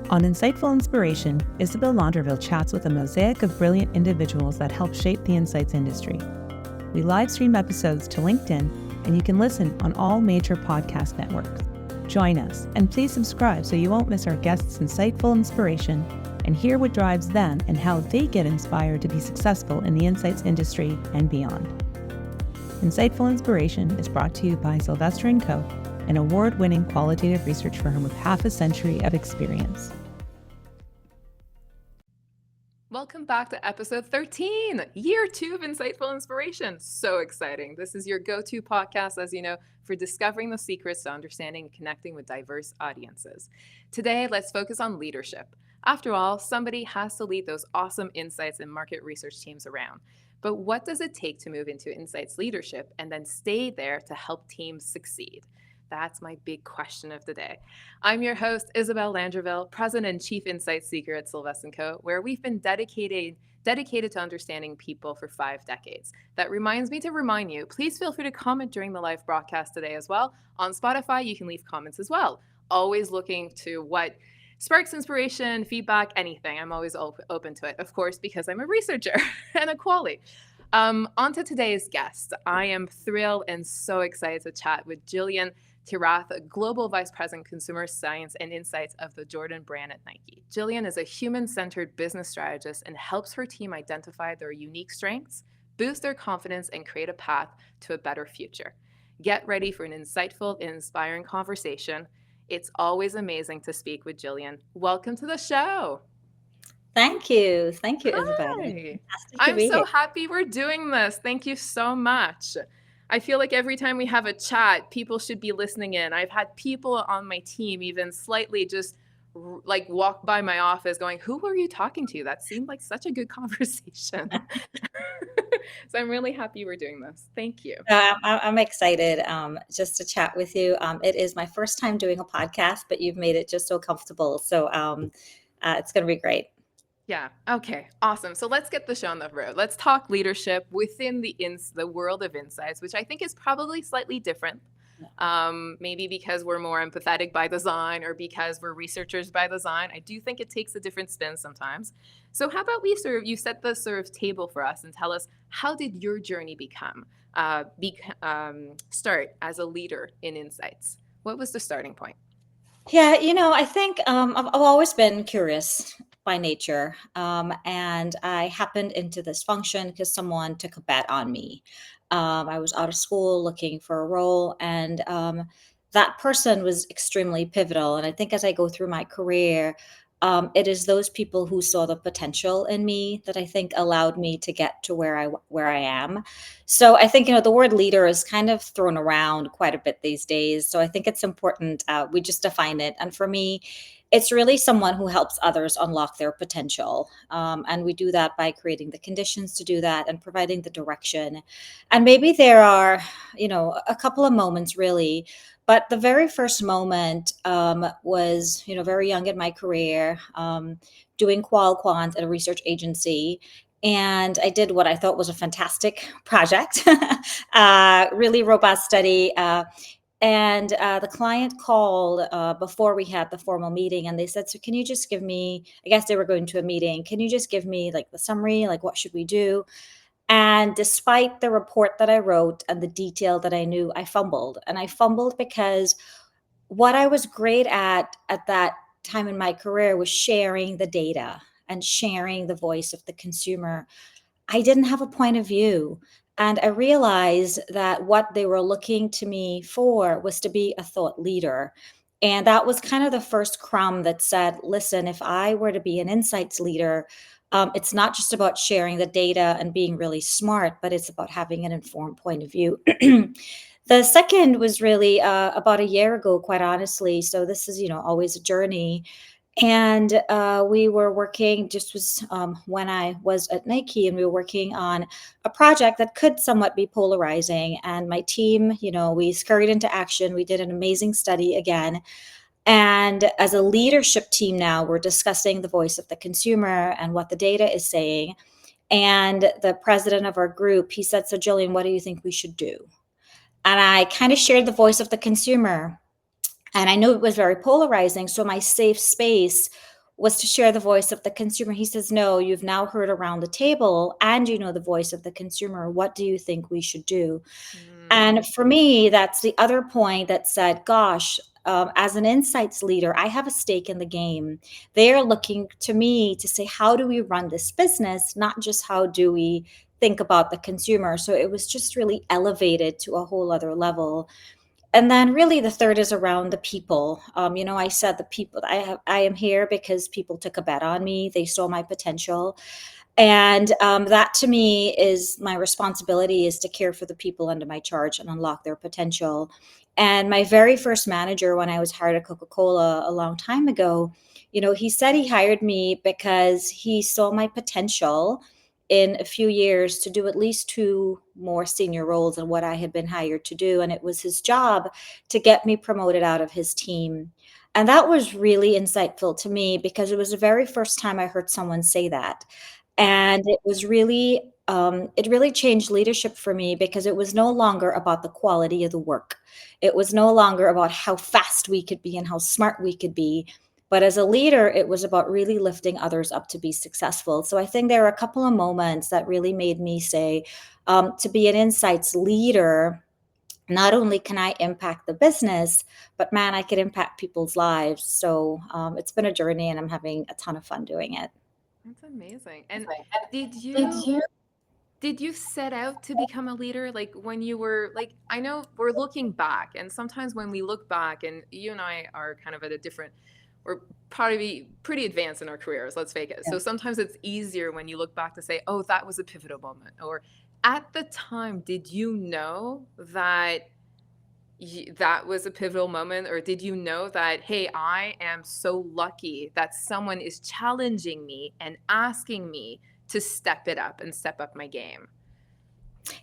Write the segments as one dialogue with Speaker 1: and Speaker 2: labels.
Speaker 1: On Insightful Inspiration, Isabelle Landreville chats with a mosaic of brilliant individuals that help shape the insights industry. We live stream episodes to LinkedIn, and you can listen on all major podcast networks. Join us, and please subscribe so you won't miss our guests' insightful inspiration and hear what drives them and how they get inspired to be successful in the insights industry and beyond. Insightful Inspiration is brought to you by Sylvester & Co., an award-winning qualitative research firm with half a century of experience.
Speaker 2: Welcome back to episode 13, year 2 of Insightful Inspiration. So exciting. This is your go-to podcast, as you know, for discovering the secrets to understanding and connecting with diverse audiences. Today, let's focus on leadership. After all, somebody has to lead those awesome insights and market research teams around. But what does it take to move into insights leadership and then stay there to help teams succeed? That's my big question of the day. I'm your host, Isabelle Landreville, President and Chief Insights Seeker at Sylvester & Co., where we've been dedicated to understanding people for 5 decades. That reminds me to remind you, please feel free to comment during the live broadcast today as well. On Spotify, you can leave comments as well. Always looking to what sparks inspiration, feedback, anything. I'm always open to it, of course, because I'm a researcher and a quali. On to today's guest. I am thrilled and so excited to chat with Jillian Tirath, Global Vice President, Consumer Science and Insights of the Jordan brand at Nike. Jillian is a human-centered business strategist and helps her team identify their unique strengths, boost their confidence, and create a path to a better future. Get ready for an insightful and inspiring conversation. It's always amazing to speak with Jillian. Welcome to the show.
Speaker 3: Thank you. Thank you, Isabelle.
Speaker 2: I'm so happy we're doing this. Thank you so much. I feel like every time we have a chat, people should be listening in. I've had people on my team even slightly just like walk by my office going, who were you talking to? That seemed like such a good conversation. So I'm really happy we're doing this. Thank you.
Speaker 3: I'm excited just to chat with you. It is my first time doing a podcast, but you've made it just so comfortable. So it's going to be great.
Speaker 2: Yeah. Okay. Awesome. So let's get the show on the road. Let's talk leadership within the world of insights, which I think is probably slightly different. Maybe because we're more empathetic by design or because we're researchers by design. I do think it takes a different spin sometimes. So how about you set the sort of table for us and tell us, how did your journey start as a leader in insights? What was the starting point?
Speaker 3: Yeah, I think I've always been curious by nature. And I happened into this function because someone took a bet on me. I was out of school looking for a role, and that person was extremely pivotal. And I think as I go through my career, it is those people who saw the potential in me that I think allowed me to get to where I am. So I think, the word leader is kind of thrown around quite a bit these days. So I think it's important we just define it. And for me, it's really someone who helps others unlock their potential. And we do that by creating the conditions to do that and providing the direction. And maybe there are, a couple of moments really. But the very first moment was, very young in my career, doing quant at a research agency. And I did what I thought was a fantastic project, really robust study. And the client called before we had the formal meeting, and they said, so can you just give me, I guess they were going to a meeting, can you just give me like the summary, like what should we do? And despite the report that I wrote and the detail that I knew, I fumbled. And I fumbled because what I was great at that time in my career was sharing the data and sharing the voice of the consumer. I didn't have a point of view. And I realized that what they were looking to me for was to be a thought leader. And that was kind of the first crumb that said, listen, if I were to be an insights leader, it's not just about sharing the data and being really smart, but it's about having an informed point of view. The second was really about a year ago, quite honestly. So this is, always a journey. And we were working, when I was at Nike, and we were working on a project that could somewhat be polarizing. And my team, we scurried into action. We did an amazing study again. And as a leadership team now, we're discussing the voice of the consumer and what the data is saying. And the president of our group, he said, so Jillian, what do you think we should do? And I kind of shared the voice of the consumer. And I knew it was very polarizing. So my safe space was to share the voice of the consumer. He says, no, you've now heard around the table and you know the voice of the consumer. What do you think we should do?
Speaker 2: Mm,
Speaker 3: And for me, that's the other point that said, gosh, as an insights leader, I have a stake in the game. They are looking to me to say, how do we run this business? Not just how do we think about the consumer. So it was just really elevated to a whole other level. And then really the third is around the people. I said the people I am here because people took a bet on me. They saw my potential. And that to me is my responsibility, is to care for the people under my charge and unlock their potential. And my very first manager, when I was hired at Coca-Cola a long time ago, he said he hired me because he saw my potential in a few years to do at least two more senior roles than what I had been hired to do. And it was his job to get me promoted out of his team. And that was really insightful to me because it was the very first time I heard someone say that.
Speaker 2: mm,
Speaker 3: And it really changed leadership for me because it was no longer about the quality of the work. It was no longer about how fast we could be and how smart we could be. But as a leader, it was about really lifting others up to be successful. So I think there are a couple of moments that really made me say, to be an insights leader, not only can I impact the business, but man, I could impact people's lives. So it's been a journey and I'm having a ton of fun doing it.
Speaker 2: that's amazing. And did
Speaker 3: Did
Speaker 2: you
Speaker 3: you?
Speaker 2: did you set out to become a leader? Like when you were like, I know we're looking back, and sometimes when we look back, and you and I are kind of at a different, we're probably pretty advanced in our careers, let's face it. So sometimes it's easier when you look back to say, oh, that was a pivotal moment. Or at the time, did you know that that was a pivotal moment? Or did you know that, hey, I am so lucky that someone is challenging me and asking me to step it up and step up my game?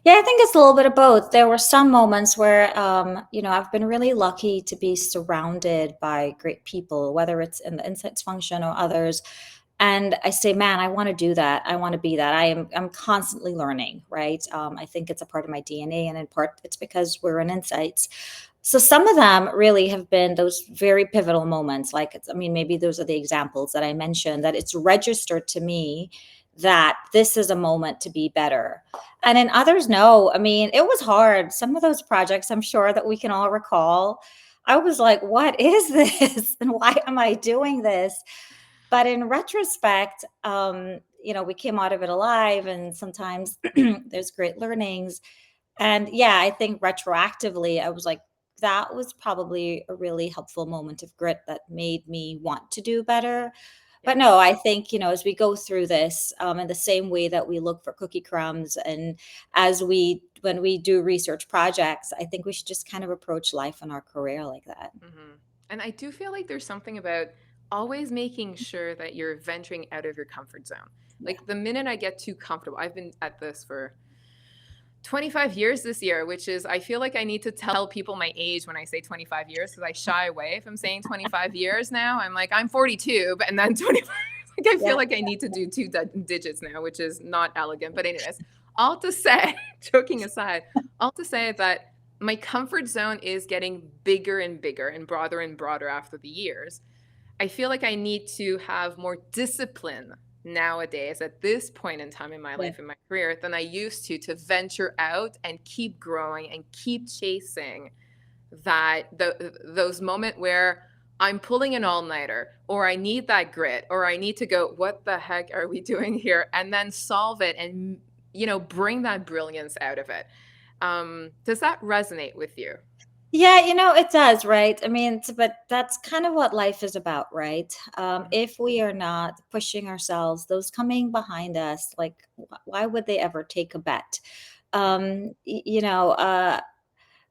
Speaker 3: Yeah, I think it's a little bit of both. There were some moments where, I've been really lucky to be surrounded by great people, whether it's in the insights function or others. And I say, man, I want to do that. I want to be that. I'm constantly learning, right? I think it's a part of my DNA, and in part, it's because we're in insights. So some of them really have been those very pivotal moments. Like, maybe those are the examples that I mentioned, that it's registered to me that this is a moment to be better. And in others, no. It was hard. Some of those projects, I'm sure that we can all recall. I was like, what is this? And why am I doing this? But in retrospect, we came out of it alive, and sometimes there's great learnings. And yeah, I think retroactively, I was like, that was probably a really helpful moment of grit that made me want to do better. But
Speaker 2: Yeah.
Speaker 3: no, I think, as we go through this, in the same way that we look for cookie crumbs, and when we do research projects, I think we should just kind of approach life and our career like that.
Speaker 2: And I do feel like there's something about always making sure that you're venturing out of your comfort zone.
Speaker 3: Yeah.
Speaker 2: Like the minute I get too comfortable, I've been at this for 25 years this year, which is, I feel like I need to tell people my age when I say 25 years because I shy away from saying 25 years now. I'm like, I'm 42, but and then 25. Like, I feel
Speaker 3: Yeah.
Speaker 2: like I need to do two digits now, which is not elegant. But, anyways, all to say, joking aside, all to say that my comfort zone is getting bigger and broader after the years. I feel like I need to have more discipline nowadays at this point in time in my
Speaker 3: Yeah.
Speaker 2: life and my career than I used to venture out and keep growing and keep chasing those moment where I'm pulling an all-nighter, or I need that grit, or I need to go, what the heck are we doing here? And then solve it and bring that brilliance out of it. Does that resonate with you?
Speaker 3: Yeah, it does, right? But that's kind of what life is about, right?
Speaker 2: Mhm.
Speaker 3: If we are not pushing ourselves, those coming behind us, like, why would they ever take a bet?
Speaker 2: Yeah.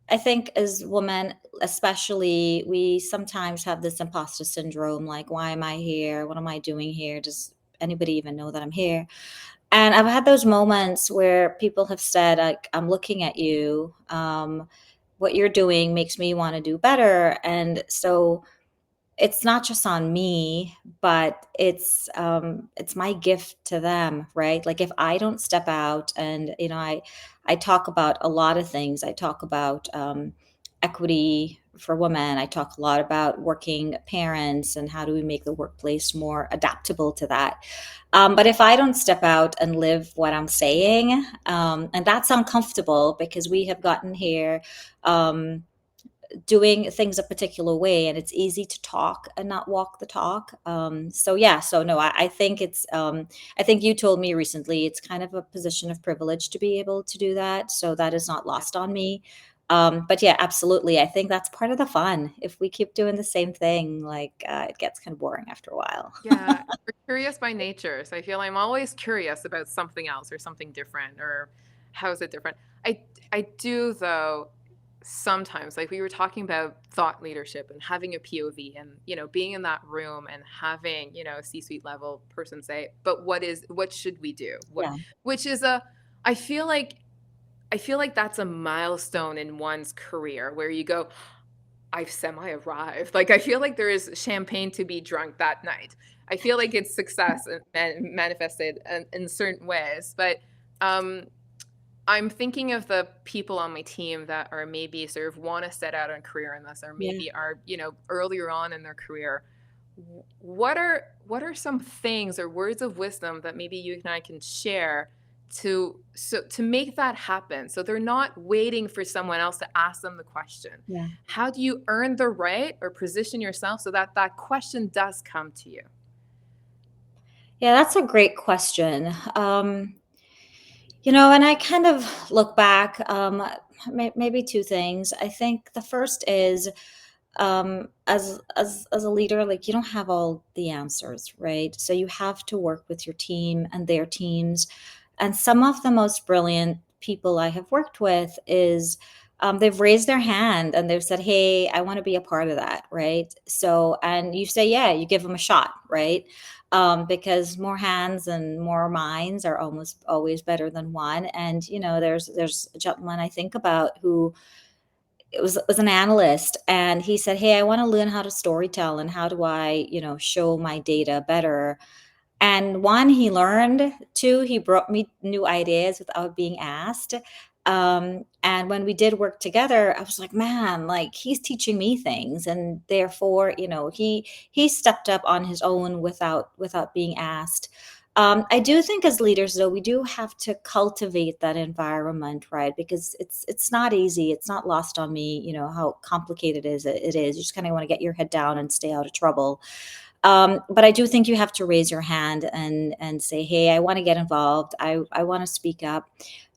Speaker 3: I think as women, especially, we sometimes have this imposter syndrome, like, why am I here? What am I doing here? Does anybody even know that I'm here? And I've had those moments where people have said, like, I'm looking at you. What you're doing makes me want to do better. And so it's not just on me, but it's my gift to them, right? Like, if I don't step out, and I talk about a lot of things. I talk about equity for women. I talk a lot about working parents and how do we make the workplace more adaptable to that. But if I don't step out and live what I'm saying, and that's uncomfortable because we have gotten here um, doing things a particular way, and it's easy to talk and not walk the talk. So yeah, so no, I think I think you told me recently it's kind of a position of privilege to be able to do that. So that is not lost on me. But yeah, absolutely. I think that's part of the fun. If we keep doing the same thing, like it gets kind of boring after a while.
Speaker 2: Yeah, we're curious by nature. So I feel I'm always curious about something else or something different or how is it different? I do though sometimes like we were talking about thought leadership and having a POV and being in that room and having, a C-suite level person say, "But what should we do?"
Speaker 3: Yeah,
Speaker 2: Which is a I feel like that's a milestone in one's career where you go, I've semi-arrived. Like, I feel like there is champagne to be drunk that night. I feel like it's success and manifested in certain ways. But um, I'm thinking of the people on my team that are maybe sort of want to set out a career in this, or
Speaker 3: yeah,
Speaker 2: maybe are earlier on in their career. What are some things or words of wisdom that maybe you and I can share to make that happen so they're not waiting for someone else to ask them the question?
Speaker 3: yeah.
Speaker 2: How do you earn the right or position yourself so that that question does come to you?
Speaker 3: Yeah, that's a great question. And I kind of look back, maybe two things. I think the first is as a leader, like you don't have all the answers, right? So you have to work with your team and their teams. And some of the most brilliant people I have worked with is they've raised their hand and they've said, "Hey, I want to be a part of that," right? So, and you say, "Yeah," you give them a shot, right? Because more hands and more minds are almost always better than one. And there's a gentleman I think about who was an analyst, and he said, "Hey, I want to learn how to storytell and how do I, show my data better." And one, he learned. Two, he brought me new ideas without being asked. And when we did work together, I was like, man, like he's teaching me things, and therefore, he stepped up on his own without being asked. I do think as leaders, though, we do have to cultivate that environment, right? Because it's not easy. It's not lost on me, how complicated it is. You just kind of want to get your head down and stay out of trouble. But I do think you have to raise your hand and say, "Hey, I want to get involved. I want to speak up."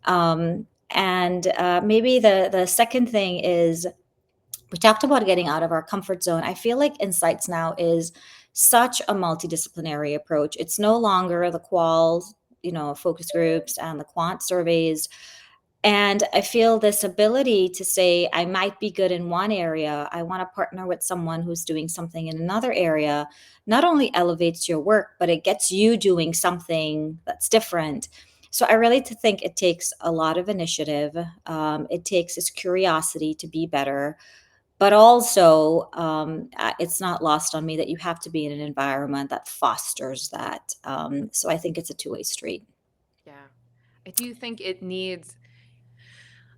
Speaker 3: And maybe the second thing is we talked about getting out of our comfort zone. I feel like Insights now is such a multidisciplinary approach. It's no longer the quals, focus groups and the quant surveys. And I feel this ability to say, I might be good in one area. I want to partner with someone who's doing something in another area, not only elevates your work, but it gets you doing something that's different. So I really think it takes a lot of initiative. It takes this curiosity to be better. But also, it's not lost on me that you have to be in an environment that fosters that. So I think it's a two-way street.
Speaker 2: Yeah. I do think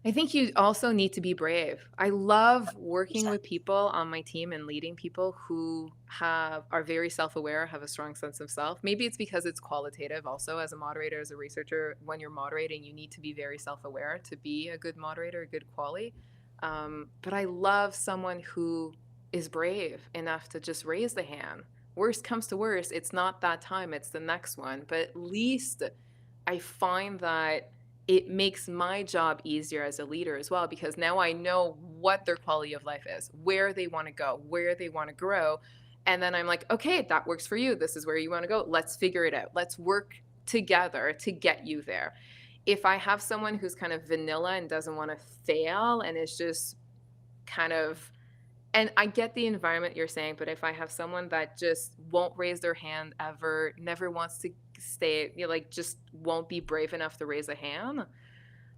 Speaker 2: I think you also need to be brave. I love working with people on my team and leading people who are very self-aware, have a strong sense of self. Maybe it's because it's qualitative also as a moderator, as a researcher. When you're moderating, you need to be very self-aware to be a good moderator, a good quali. But I love someone who is brave enough to just raise the hand. Worst comes to worst, it's not that time, it's the next one. But at least I find that it makes my job easier as a leader as well, because now I know what their quality of life is, where they want to go, where they want to grow. And then I'm like, okay, that works for you. This is where you want to go. Let's figure it out. Let's work together to get you there. If I have someone who's kind of vanilla and doesn't want to fail and is just kind of, and I get the environment you're saying, but if I have someone that just won't raise their hand ever, never wants to stay, like just won't be brave enough to raise a hand,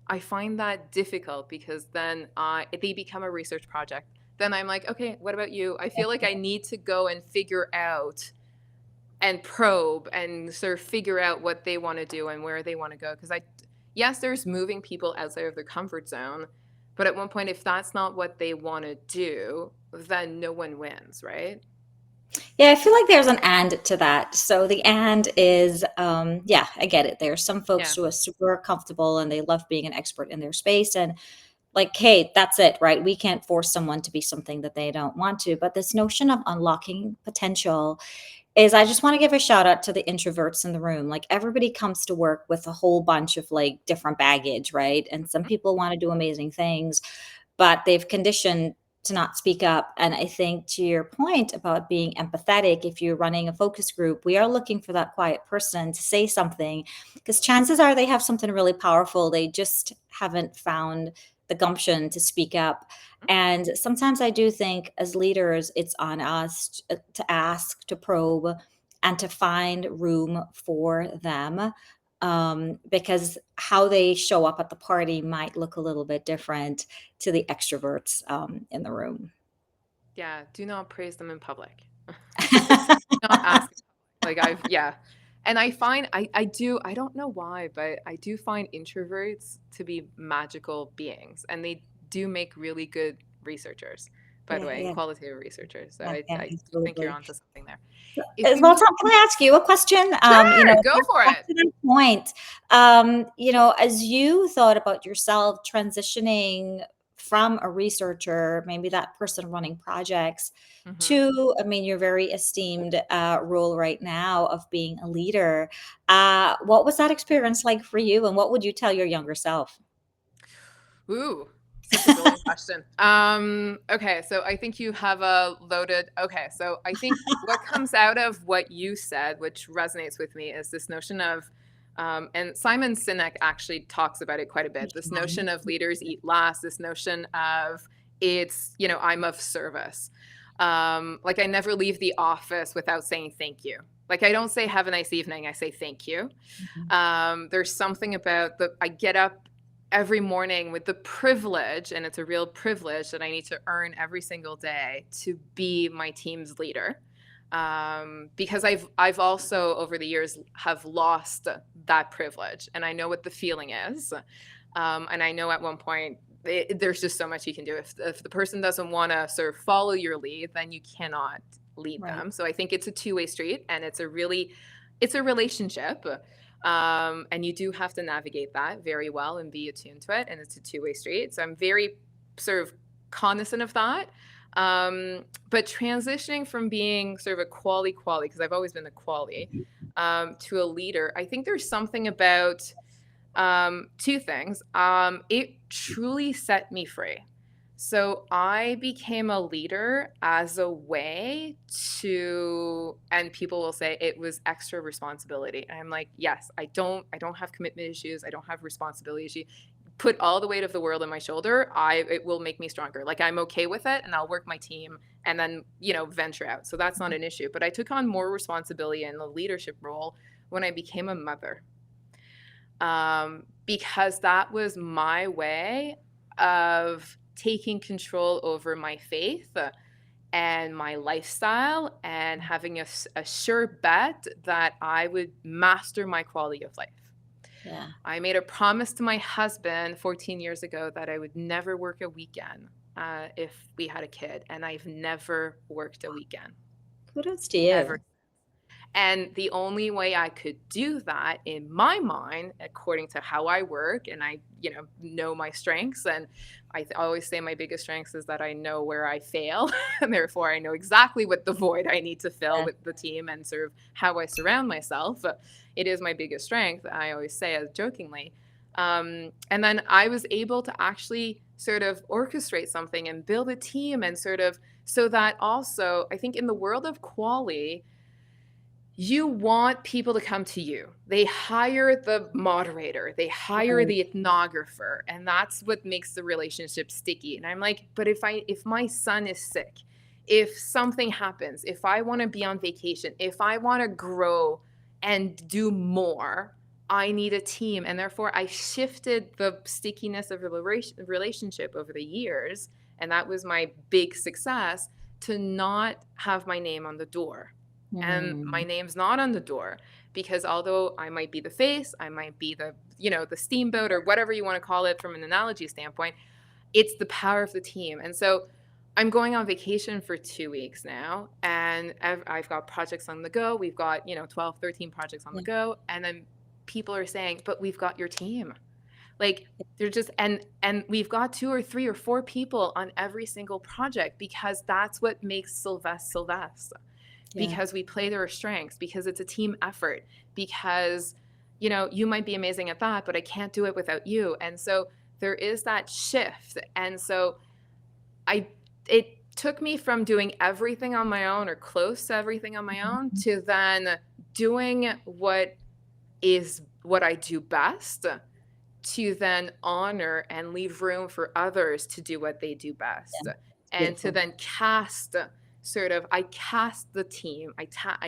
Speaker 2: I find that difficult because then they become a research project. Then I'm like, okay, what about you? I feel like I need to go and figure out and probe and sort of figure out what they want to do and where they want to go. Because yes, there's moving people outside of their comfort zone, But at one point, if that's not what they want to do, then no one wins, right?
Speaker 3: Yeah, I feel like there's an and to that. So the and is, yeah, I get it. There are some folks
Speaker 2: Yeah.
Speaker 3: who are super comfortable and they love being an expert in their space. And like, hey, that's it, right? We can't force someone to be something that they don't want to. But this notion of unlocking potential is, I just want to give a shout out to the introverts in the room. Like, everybody comes to work with a whole bunch of like different baggage, right? And some people want to do amazing things, but they've conditioned to not speak up. And I think, to your point about being empathetic, if you're running a focus group, we are looking for that quiet person to say something, because chances are they have something really powerful. They just haven't found the gumption to speak up. And sometimes I do think as leaders, it's on us to ask, to probe, and to find room for them, because how they show up at the party might look a little bit different to the extroverts in the room.
Speaker 2: Yeah, do not praise them in public. Do not ask. Like yeah. And I find I don't know why, but I do find introverts to be magical beings, and they do make really good researchers, by the
Speaker 3: Yeah,
Speaker 2: way, and
Speaker 3: yeah,
Speaker 2: qualitative researchers. So
Speaker 3: yeah, yeah,
Speaker 2: I do think you're
Speaker 3: absolutely.
Speaker 2: onto something there.
Speaker 3: So,
Speaker 2: If we
Speaker 3: well,
Speaker 2: move,
Speaker 3: Tom, can I ask you a question?
Speaker 2: sure, go for
Speaker 3: Back
Speaker 2: it.
Speaker 3: to that point, as you thought about yourself transitioning from a researcher, maybe that person running projects,
Speaker 2: Hmm.
Speaker 3: to, I mean, your very esteemed role right now of being a leader. What was that experience like for you, and what would you tell your younger self?
Speaker 2: Ooh, such a brilliant question. Okay, so I think you have a loaded. Okay, so I think what comes out of what you said, which resonates with me, is this notion of, and Simon Sinek actually talks about it quite a bit. This notion of leaders eat last. This notion of I'm of service. Like I never leave the office without saying thank you. Like I don't say have a nice evening. I say thank you. There's something about I get up every morning with the privilege, and it's a real privilege that I need to earn every single day to be my team's leader. Because I've also over the years have lost that privilege, and I know what the feeling is. And I know at one point there's just so much you can do. If the person doesn't want to sort of follow your lead, then you cannot lead
Speaker 3: Right.
Speaker 2: them. So I think it's a two-way street, and it's a relationship. And you do have to navigate that very well and be attuned to it. And it's a two-way street. So I'm very sort of cognizant of that. But transitioning from being sort of a quality, because I've always been a quality, to a leader, I think there's something about two things. It truly set me free. So I became a leader as a way to, and people will say it was extra responsibility. And I'm like, yes, I don't have commitment issues. I don't have responsibility issues. Put all the weight of the world on my shoulder. It will make me stronger. Like I'm okay with it, and I'll work my team and then, venture out. So that's not an issue. But I took on more responsibility in the leadership role when I became a mother, because that was my way of taking control over my faith and my lifestyle, and having a sure bet that I would master my quality of life.
Speaker 3: Yeah.
Speaker 2: I made a promise to my husband 14 years ago that I would never work a weekend if we had a kid, and I've never worked a weekend,
Speaker 3: Kudos to you.
Speaker 2: ever. And the only way I could do that in my mind, according to how I work, and I, know my strengths, and I always say my biggest strengths is that I know where I fail, and therefore I know exactly what the void I need to fill
Speaker 3: Yeah.
Speaker 2: with the team and sort of how I surround myself. It is my biggest strength, I always say as jokingly. And then I was able to actually sort of orchestrate something and build a team, and sort of, so that also, I think in the world of quality, you want people to come to you. They hire the moderator, they hire
Speaker 3: Right.
Speaker 2: the ethnographer, and that's what makes the relationship sticky. And I'm like, but if my son is sick, if something happens, if I want to be on vacation, if I want to grow and do more, I need a team. And therefore I shifted the stickiness of the relationship over the years, and that was my big success, to not have my name on the door. And my
Speaker 3: Mm.
Speaker 2: name's not on the door, because although I might be the face, I might be the steamboat, or whatever you want to call it from an analogy standpoint, it's the power of the team. And so I'm going on vacation for 2 weeks now, and I've got projects on the go. We've got, 12, 13 projects on the
Speaker 3: Yeah.
Speaker 2: go. And then people are saying, but we've got your team. Like, they're just, and we've got 2 or 3 or 4 people on every single project, because that's what makes Sylvester.
Speaker 3: Yeah.
Speaker 2: Because we play to our strengths, because it's a team effort, because, you might be amazing at that, but I can't do it without you. And so there is that shift. And so it took me from doing everything on my own, or close to everything on my own, to then doing what I do best, to then honor and leave room for others to do what they do best.
Speaker 3: Yeah.
Speaker 2: And to
Speaker 3: Beautiful.
Speaker 2: then I cast the team, I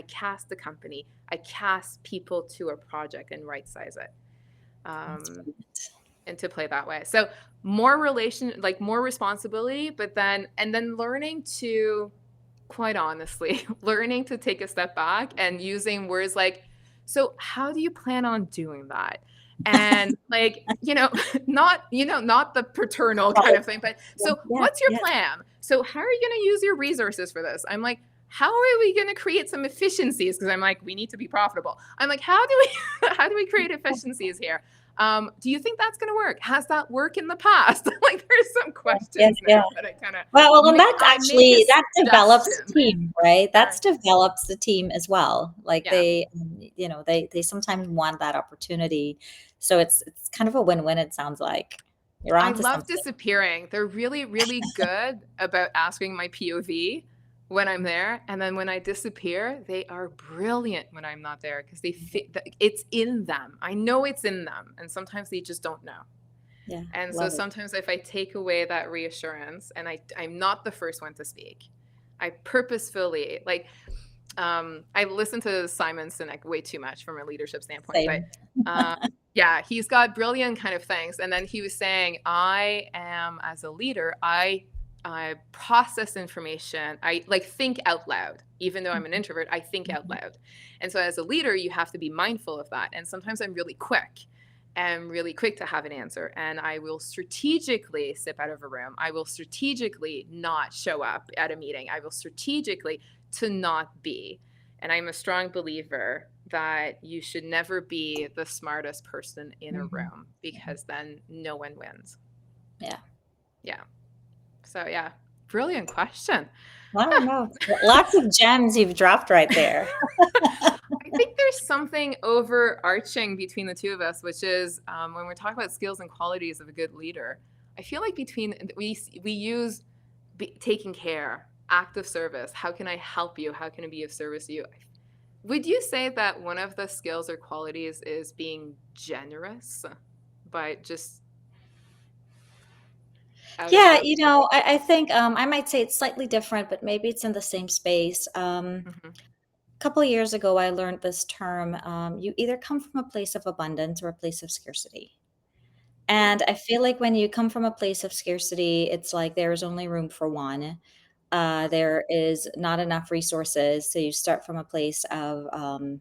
Speaker 2: cast the company, I cast people to a project and right size it.
Speaker 3: That's brilliant.
Speaker 2: And to play that way. So more responsibility, but then learning to, quite honestly, learning to take a step back and using words like, so how do you plan on doing that? And not the paternal kind of thing, but so
Speaker 3: Yeah.
Speaker 2: what's your
Speaker 3: Yeah.
Speaker 2: plan? So how are you going to use your resources for this? I'm like, how are we going to create some efficiencies? Because I'm like, we need to be profitable. I'm like, how do we create efficiencies here? Do you think that's going to work? Has that worked in the past? Like, there's some questions now that I kind of
Speaker 3: and that develops the
Speaker 2: suggestion.
Speaker 3: team, right? That develops the team as well. Like,
Speaker 2: Yeah.
Speaker 3: they sometimes want that opportunity. So it's kind of a win-win, it sounds like. You're
Speaker 2: I
Speaker 3: onto
Speaker 2: love
Speaker 3: something.
Speaker 2: disappearing. They're really, really good about asking my POV when I'm there. And then when I disappear, they are brilliant when I'm not there, because it's in them. I know it's in them. And sometimes they just don't know.
Speaker 3: Yeah.
Speaker 2: And so sometimes if I take away that reassurance, and I'm not the first one to speak, I purposefully, I listen to Simon Sinek way too much from a leadership standpoint.
Speaker 3: Same.
Speaker 2: But yeah, he's got brilliant kind of things. And then he was saying, I am, as a leader, I process information. I think out loud. Even though I'm an introvert, I think out loud. And so as a leader, you have to be mindful of that. And sometimes I'm really quick to have an answer. And I will strategically step out of a room. I will strategically not show up at a meeting. I will strategically to not be. And I'm a strong believer that you should never be the smartest person in a room, because then no one wins.
Speaker 3: Yeah.
Speaker 2: Yeah. So yeah, brilliant question.
Speaker 3: I don't know. Lots of gems you've dropped right there.
Speaker 2: I think there's something overarching between the two of us, which is when we're talking about skills and qualities of a good leader, I feel like we use taking care, act of service. How can I help you? How can I be of service to you? Would you say that one of the skills or qualities is being generous, but just
Speaker 3: Yeah, I think I might say it's slightly different, but maybe it's in the same space. A couple of years ago, I learned this term. You either come from a place of abundance or a place of scarcity. And I feel like when you come from a place of scarcity, it's like there is only room for one. There is not enough resources. So you start from a place of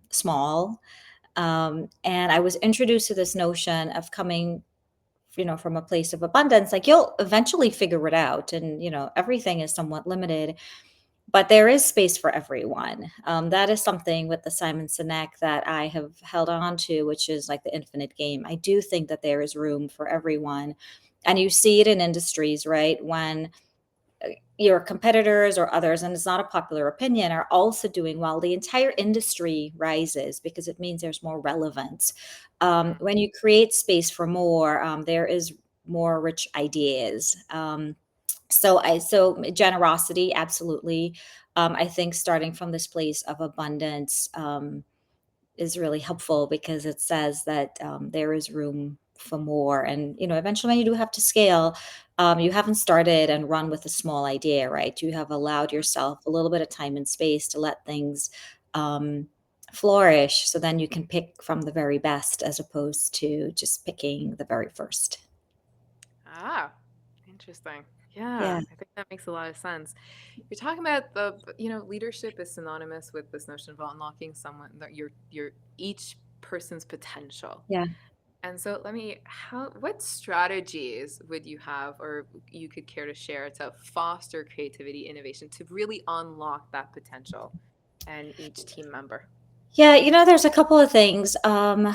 Speaker 3: small. And I was introduced to this notion of coming from a place of abundance. Like, you'll eventually figure it out, and everything is somewhat limited, but there is space for everyone. That is something with the Simon Sinek that I have held on to, which is like the infinite game. I do think that there is room for everyone, and you see it in industries, right? When your competitors or others, and it's not a popular opinion, are also doing well, the entire industry rises, because it means there's more relevance. When you create space for more, there is more rich ideas. So generosity, absolutely. I think starting from this place of abundance is really helpful, because it says that there is room for more. And eventually, when you do have to scale, you haven't started and run with a small idea, right? You have allowed yourself a little bit of time and space to let things flourish, so then you can pick from the very best, as opposed to just picking the very first.
Speaker 2: Interesting. Yeah,
Speaker 3: Yeah.
Speaker 2: I think that makes a lot of sense. You're talking about leadership is synonymous with this notion of unlocking your each person's potential.
Speaker 3: Yeah.
Speaker 2: And so what strategies would you have or you could care to share to foster creativity, innovation, to really unlock that potential in each team member?
Speaker 3: Yeah, there's a couple of things. I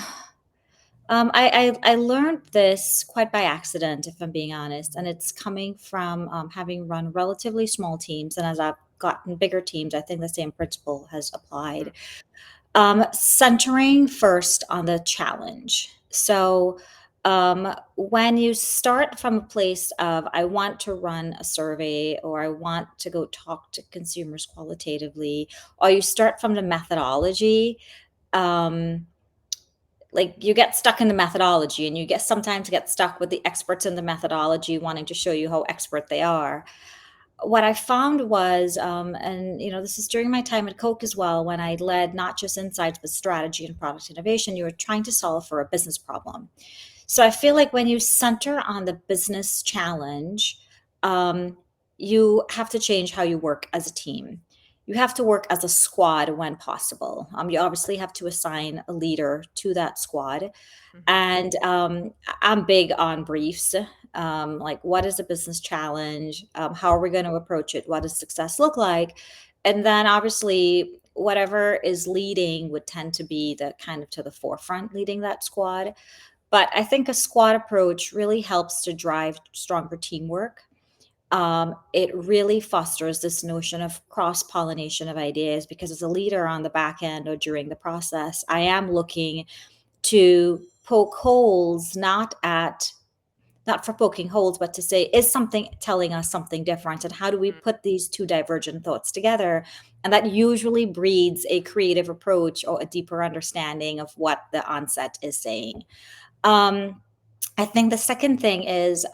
Speaker 3: learned this quite by accident, if I'm being honest, and it's coming from having run relatively small teams. And as I've gotten bigger teams, I think the same principle has applied. Centering first on the challenge. So, when you start from a place of, I want to run a survey or I want to go talk to consumers qualitatively, or you start from the methodology, um, like you get stuck in the methodology and you get sometimes get stuck with the experts in the methodology wanting to show you how expert they are. What I found was, and this is during my time at Coke as well, when I led not just insights, but strategy and product innovation, you were trying to solve for a business problem. So I feel like when you center on the business challenge, um, you have to change how you work as a team. You have to work as a squad when possible. You obviously have to assign a leader to that squad.
Speaker 2: Hmm.
Speaker 3: And I'm big on briefs. Like, what is a business challenge? How are we going to approach it? What does success look like? And then obviously, whatever is leading would tend to be the kind of to the forefront leading that squad. But I think a squad approach really helps to drive stronger teamwork. It really fosters this notion of cross pollination of ideas because as a leader on the back end or during the process, I am looking to poke holes, not for poking holes, but to say, is something telling us something different? And how do we put these two divergent thoughts together? And that usually breeds a creative approach or a deeper understanding of what the onset is saying. Um, I think the second thing is,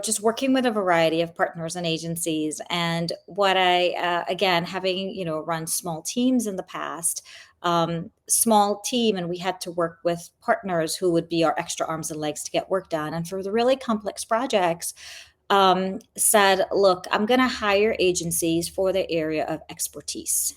Speaker 3: just working with a variety of partners and agencies. And what again, having, run small teams in the past, small team, and we had to work with partners who would be our extra arms and legs to get work done. And for the really complex projects, said, look, I'm going to hire agencies for the area of expertise.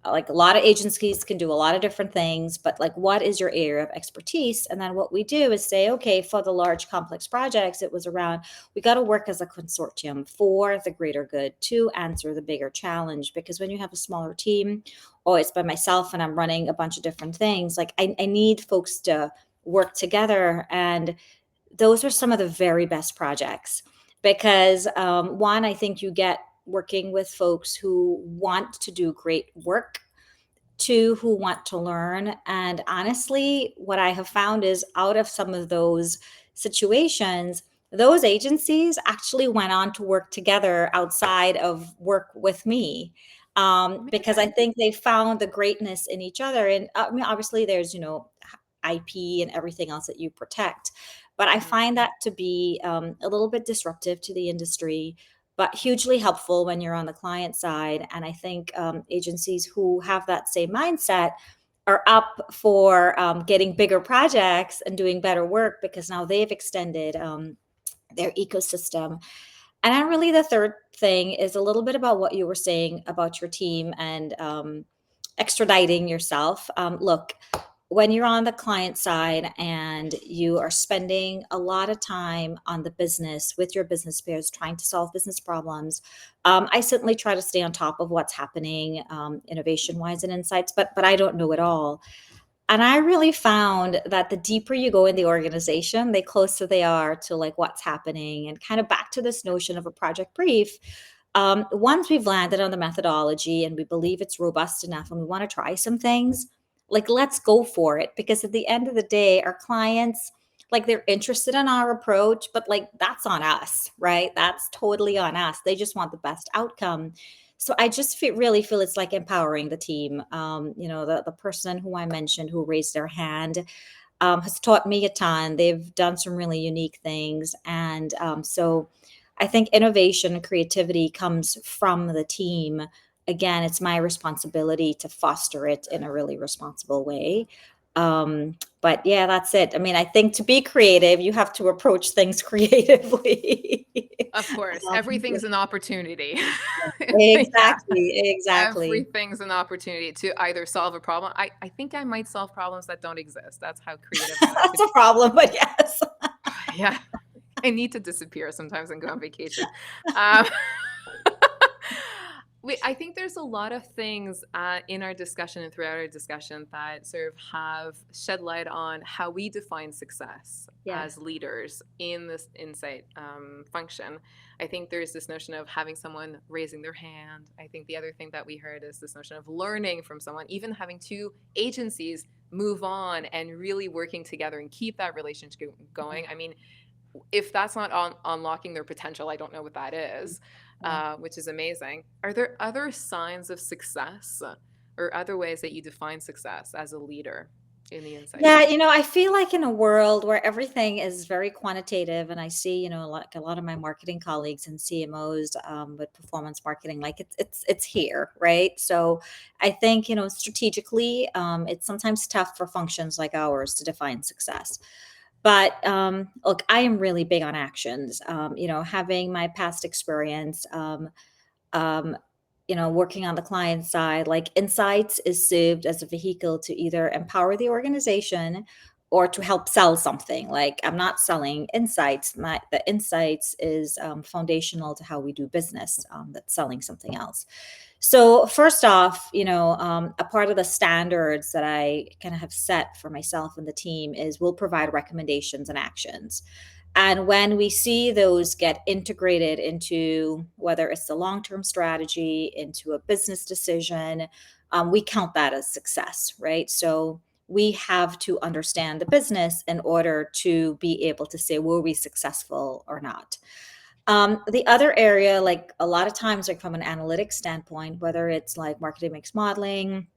Speaker 3: Like a lot of agencies can do a lot of different things, but like, what is your area of expertise? And then what we do is say, okay, for the large complex projects, it was around, we got to work as a consortium for the greater good to answer the bigger challenge. Because when you have a smaller team, or it's by myself and I'm running a bunch of different things, like I need folks to work together. And those are some of the very best projects because one, I think you get working with folks who want to do great work, two, who want to learn. And honestly, what I have found is out of some of those situations, those agencies actually went on to work together outside of work with me. Because I
Speaker 2: Amazing.
Speaker 3: think they found the greatness in each other. And I mean, obviously, there's, IP and everything else that you protect. But I
Speaker 2: Mhm.
Speaker 3: find that to be a little bit disruptive to the industry, but hugely helpful when you're on the client side. And I think agencies who have that same mindset are up for getting bigger projects and doing better work because now they've extended their ecosystem. And then, really, the third thing is a little bit about what you were saying about your team and extraditing yourself. Look, when you're on the client side and you are spending a lot of time on the business with your business peers trying to solve business problems, I certainly try to stay on top of what's happening innovation wise and insights, but I don't know it all. And I really found that the deeper you go in the organization, the closer they are to like what's happening and kind of back to this notion of a project brief. Once we've landed on the methodology and we believe it's robust enough and we want to try some things, like let's go for it. Because at the end of the day, our clients, like they're interested in our approach, but like that's on us, right? That's totally on us. They just want the best outcome. So I just really feel it's like empowering the team. The person who I mentioned who raised their hand has taught me a ton. They've done some really unique things. And so I think innovation and creativity comes from the team. Again, it's my responsibility to foster it in a really responsible way. But yeah, that's it. I mean, I think to be creative, you have to approach things creatively.
Speaker 2: Of course,
Speaker 3: Yeah,
Speaker 2: everything's an opportunity. Yeah,
Speaker 3: exactly, exactly.
Speaker 2: everything's an opportunity to either solve a problem. I think I might solve problems that don't exist. That's how creative I like to
Speaker 3: That's a
Speaker 2: be.
Speaker 3: problem, but yes.
Speaker 2: Yeah, I need to disappear sometimes and go on vacation. Um, I think there's a lot of things in our discussion and throughout our discussion that sort of have shed light on how we define success
Speaker 3: Yeah.
Speaker 2: as leaders in this insight function. I think there's this notion of having someone raising their hand. I think the other thing that we heard is this notion of learning from someone, even having two agencies move on and really working together and keep that relationship going. I mean, if that's not unlocking their potential, I don't know what that is,
Speaker 3: Yeah.
Speaker 2: which is amazing. Are there other signs of success or other ways that you define success as a leader in the insight
Speaker 3: Yeah,
Speaker 2: function?
Speaker 3: I feel like in a world where everything is very quantitative, and I see, like a lot of my marketing colleagues and CMOs with performance marketing, like it's here, right? So I think, strategically, it's sometimes tough for functions like ours to define success. But look, I am really big on actions. Having my past experience, um, working on the client side, like insights is served as a vehicle to either empower the organization or to help sell something. Like I'm not selling insights. The insights is foundational to how we do business. That's selling something else. So first off, a part of the standards that I kind of have set for myself and the team is we'll provide recommendations and actions. And when we see those get integrated into whether it's the long term strategy, into a business decision, we count that as success, right? So we have to understand the business in order to be able to say, were we successful or not? The other area, like a lot of times, like from an analytics standpoint, whether it's like marketing mix modeling,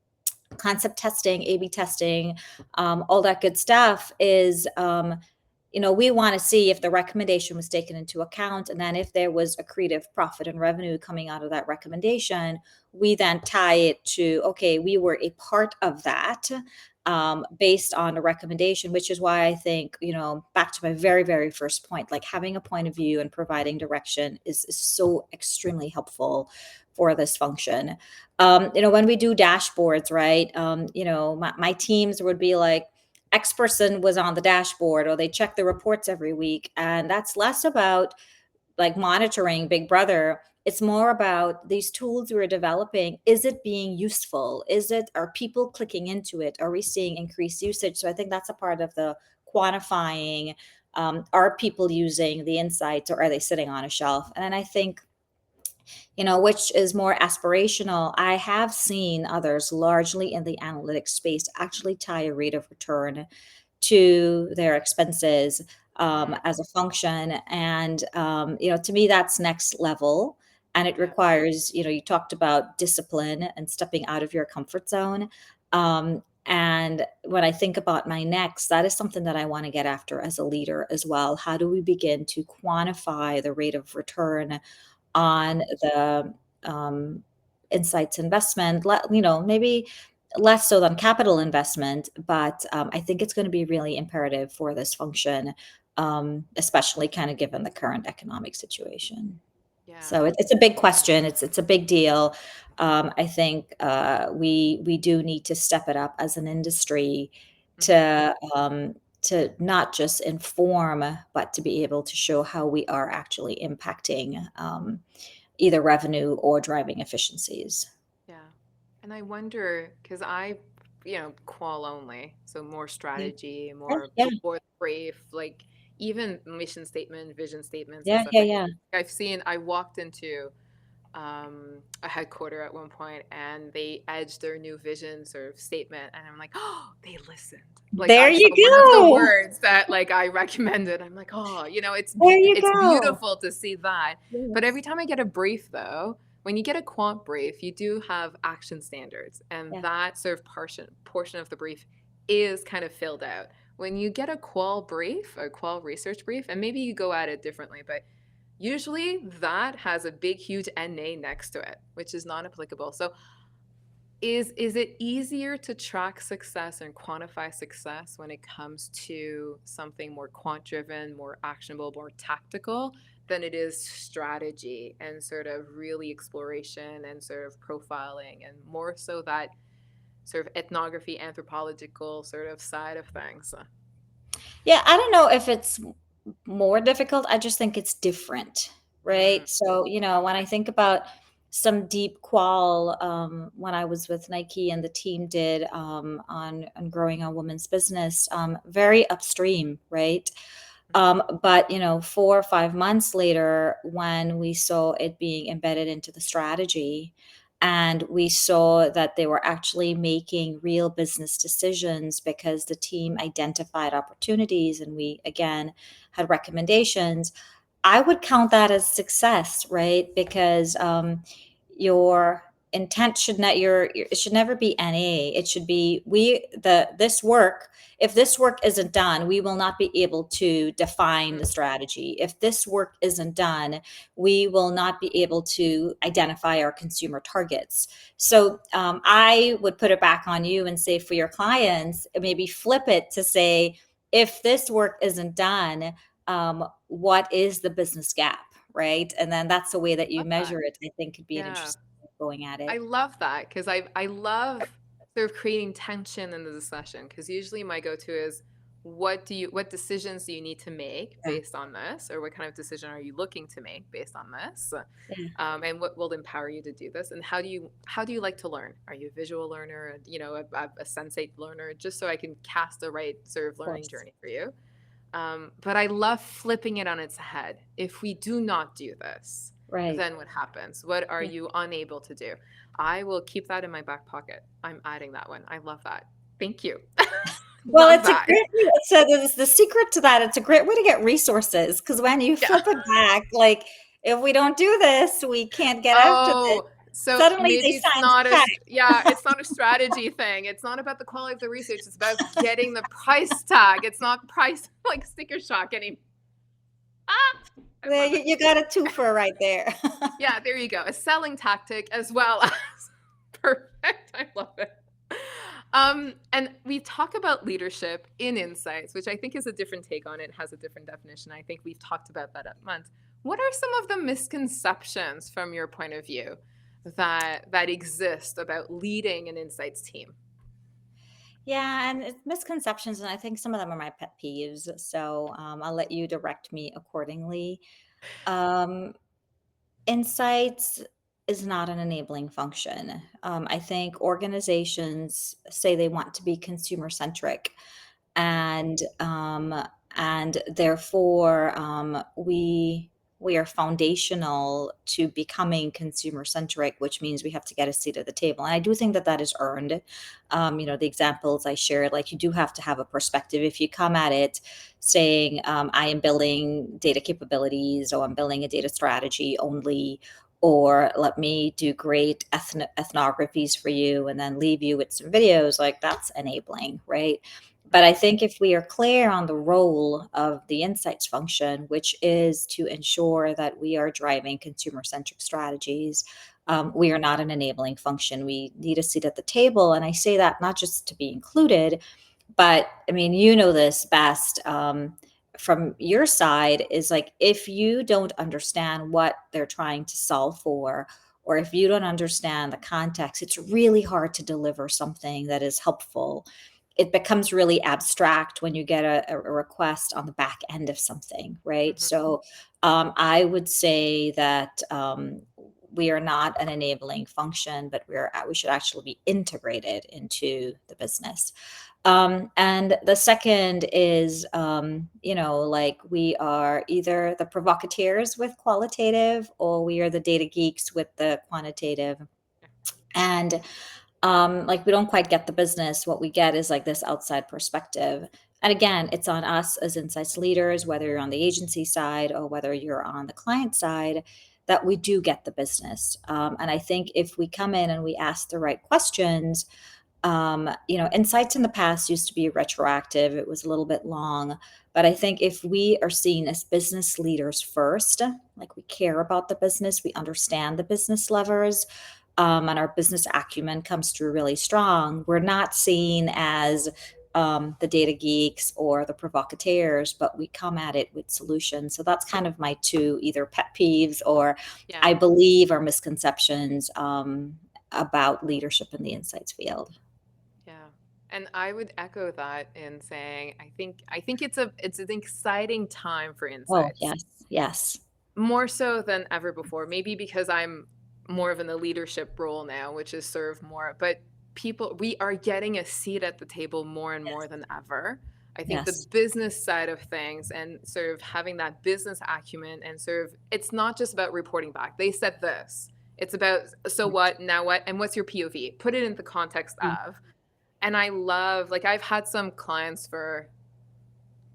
Speaker 3: concept testing, A/B testing, all that good stuff is, we want to see if the recommendation was taken into account. And then if there was accretive profit and revenue coming out of that recommendation, we then tie it to, okay, we were a part of that based on a recommendation, which is why I think, back to my very, very first point, like having a point of view and providing direction is so extremely helpful for this function. When we do dashboards, right? My teams would be like, X person was on the dashboard, or they check the reports every week. And that's less about like monitoring Big Brother. It's more about these tools we're developing. Is it being useful? Are people clicking into it? Are we seeing increased usage? So I think that's a part of the quantifying. Are people using the insights, or are they sitting on a shelf? And I think, which is more aspirational. I have seen others largely in the analytics space actually tie a rate of return to their expenses
Speaker 2: Mm,
Speaker 3: as a function. And, to me, that's next level. And it
Speaker 2: yeah,
Speaker 3: requires, you talked about discipline and stepping out of your comfort zone. And when I think about my next, that is something that I want to get after as a leader as well. How do we begin to quantify the rate of return
Speaker 2: yeah,
Speaker 3: on the insights investment? Maybe less so than capital investment, but I think it's going to be really imperative for this function, especially kind of given the current economic situation.
Speaker 2: yeah.
Speaker 3: So it's a big question. It's a big deal. I think we do need to step it up as an industry
Speaker 2: Hmm.
Speaker 3: to not just inform, but to be able to show how we are actually impacting either revenue or driving efficiencies.
Speaker 2: Yeah. And I wonder, because qual only, so more
Speaker 3: Yeah,
Speaker 2: strategy,
Speaker 3: yeah,
Speaker 2: more
Speaker 3: yeah,
Speaker 2: board brief, like even mission statement, vision statements and
Speaker 3: yeah,
Speaker 2: stuff
Speaker 3: yeah,
Speaker 2: like
Speaker 3: yeah.
Speaker 2: I walked into a headquarter at one point and they edged their new vision sort of statement and I'm like, oh, they listened. Like
Speaker 3: There
Speaker 2: I saw
Speaker 3: you
Speaker 2: one of the
Speaker 3: go.
Speaker 2: words that like I recommended. I'm like, oh,
Speaker 3: There you
Speaker 2: it's
Speaker 3: go.
Speaker 2: beautiful to see that. But every
Speaker 3: Yes.
Speaker 2: time I get a brief though, when you get a quant brief, you do have action standards and
Speaker 3: Yeah.
Speaker 2: that sort of portion of the brief is kind of filled out. When you get a qual brief or qual research brief, and maybe you go at it differently, but usually that has a big, huge NA next to it, which is non applicable. So Is it easier to track success and quantify success when it comes to something more quant driven, more actionable, more tactical than it is strategy and sort of really exploration and sort of profiling and more so that sort of ethnography, anthropological sort of side of things?
Speaker 3: Yeah, I don't know if it's more difficult. I just think it's different,
Speaker 2: Mm,
Speaker 3: right? So, when I think about some deep qual, when I was with Nike and the team did, on growing a woman's business, very upstream, right? But 4 or 5 months later, when we saw it being embedded into the strategy, and we saw that they were actually making real business decisions because the team identified opportunities and we again had recommendations, I would count that as success, right? Because your intent should not it should never be NA. It should be we the this work. If this work isn't done, we will not be able to define the
Speaker 2: mm,
Speaker 3: strategy. If this work isn't done, we will not be able to identify our consumer targets. So I would put it back on you and say for your clients, maybe flip it to say, if this work isn't done, what is the business gap, right? And then that's the way that you
Speaker 2: love that.
Speaker 3: measure it. I think could be an
Speaker 2: Yeah.
Speaker 3: interesting way of going at
Speaker 2: I
Speaker 3: it.
Speaker 2: love that because I love sort of creating tension in the discussion because usually my go-to is what decisions do you need to make
Speaker 3: Yeah,
Speaker 2: based on this, or what kind of decision are you looking to make based on this,
Speaker 3: yeah,
Speaker 2: and what will empower you to do this, and how do you like to learn? Are you a visual learner, a sensate learner, just so I can cast the right sort of
Speaker 3: of
Speaker 2: learning
Speaker 3: course.
Speaker 2: journey for you. But I love flipping it on its head. If we do not do this,
Speaker 3: Right.
Speaker 2: then what happens? What are
Speaker 3: Yeah.
Speaker 2: you unable to do? I will keep that in my back pocket. I'm adding that one. I love that. Thank you.
Speaker 3: Well,
Speaker 2: Love
Speaker 3: it's a
Speaker 2: that.
Speaker 3: great so the secret to that, it's a great way to get resources because when you
Speaker 2: Yeah.
Speaker 3: flip it back, like, if we don't do this, we can't get after this.
Speaker 2: Oh, so
Speaker 3: Suddenly they
Speaker 2: maybe it's
Speaker 3: sign
Speaker 2: not
Speaker 3: check.
Speaker 2: yeah, it's not a strategy thing. It's not about the quality of the research. It's about getting the price tag. It's not price like sticker shock anymore. Ah, I
Speaker 3: There
Speaker 2: love
Speaker 3: you
Speaker 2: it.
Speaker 3: you got a twofer right there.
Speaker 2: Yeah, there you go. A selling tactic as well as perfect. I love it. And we talk about leadership in insights, which I think is a different take on it, has a different definition. I think we've talked about that at month. What are some of the misconceptions from your point of view that exist about leading an insights team?
Speaker 3: Yeah, and it's misconceptions, and I think some of them are my pet peeves, so, I'll let you direct me accordingly. Um, Insights is not an enabling function. I think organizations say they want to be consumer centric, and therefore we are foundational to becoming consumer centric, which means we have to get a seat at the table. And I do think that that is earned. The examples I shared, like, you do have to have a perspective. If you come at it saying, I am building data capabilities, or I'm building a data strategy only, or let me do great ethnographies for you and then leave you with some videos, like, that's enabling, right? But I think if we are clear on the role of the insights function, which is to ensure that we are driving consumer centric strategies, we are not an enabling function. We need a seat at the table. And I say that not just to be included, but I mean, this best, from your side, is like, if you don't understand what they're trying to solve for, or if you don't understand the context, it's really hard to deliver something that is helpful. It becomes really abstract when you get a request on the back end of something, right?
Speaker 2: Mhm.
Speaker 3: So I would say that we are not an enabling function, but we should actually be integrated into the business. And the second is, like, we are either the provocateurs with qualitative, or we are the data geeks with the quantitative. And like, we don't quite get the business. What we get is like this outside perspective. And again, it's on us as insights leaders, whether you're on the agency side or whether you're on the client side, that we do get the business. And I think if we come in and we ask the right questions, insights in the past used to be retroactive. It was a little bit long. But I think if we are seen as business leaders first, like, we care about the business, we understand the business levers, and our business acumen comes through really strong, we're not seen as the data geeks or the provocateurs, but we come at it with solutions. So that's kind of my two either pet peeves or
Speaker 2: Yeah.
Speaker 3: I believe are misconceptions about leadership in the insights field.
Speaker 2: Yeah. And I would echo that in saying I think it's an exciting time for
Speaker 3: Oh,
Speaker 2: insights.
Speaker 3: yes, yes,
Speaker 2: More so than ever before. Maybe because I'm more of in the leadership role now, which is serve more, but we are getting a seat at the table more and more
Speaker 3: yes,
Speaker 2: than ever. I think the
Speaker 3: yes.
Speaker 2: business side of things and sort of having that business acumen and sort of it's not just about reporting back. They said this. It's about so what, now what, and what's your POV? Put it in the context
Speaker 3: Mm,
Speaker 2: of. And I love, like, I've had some clients for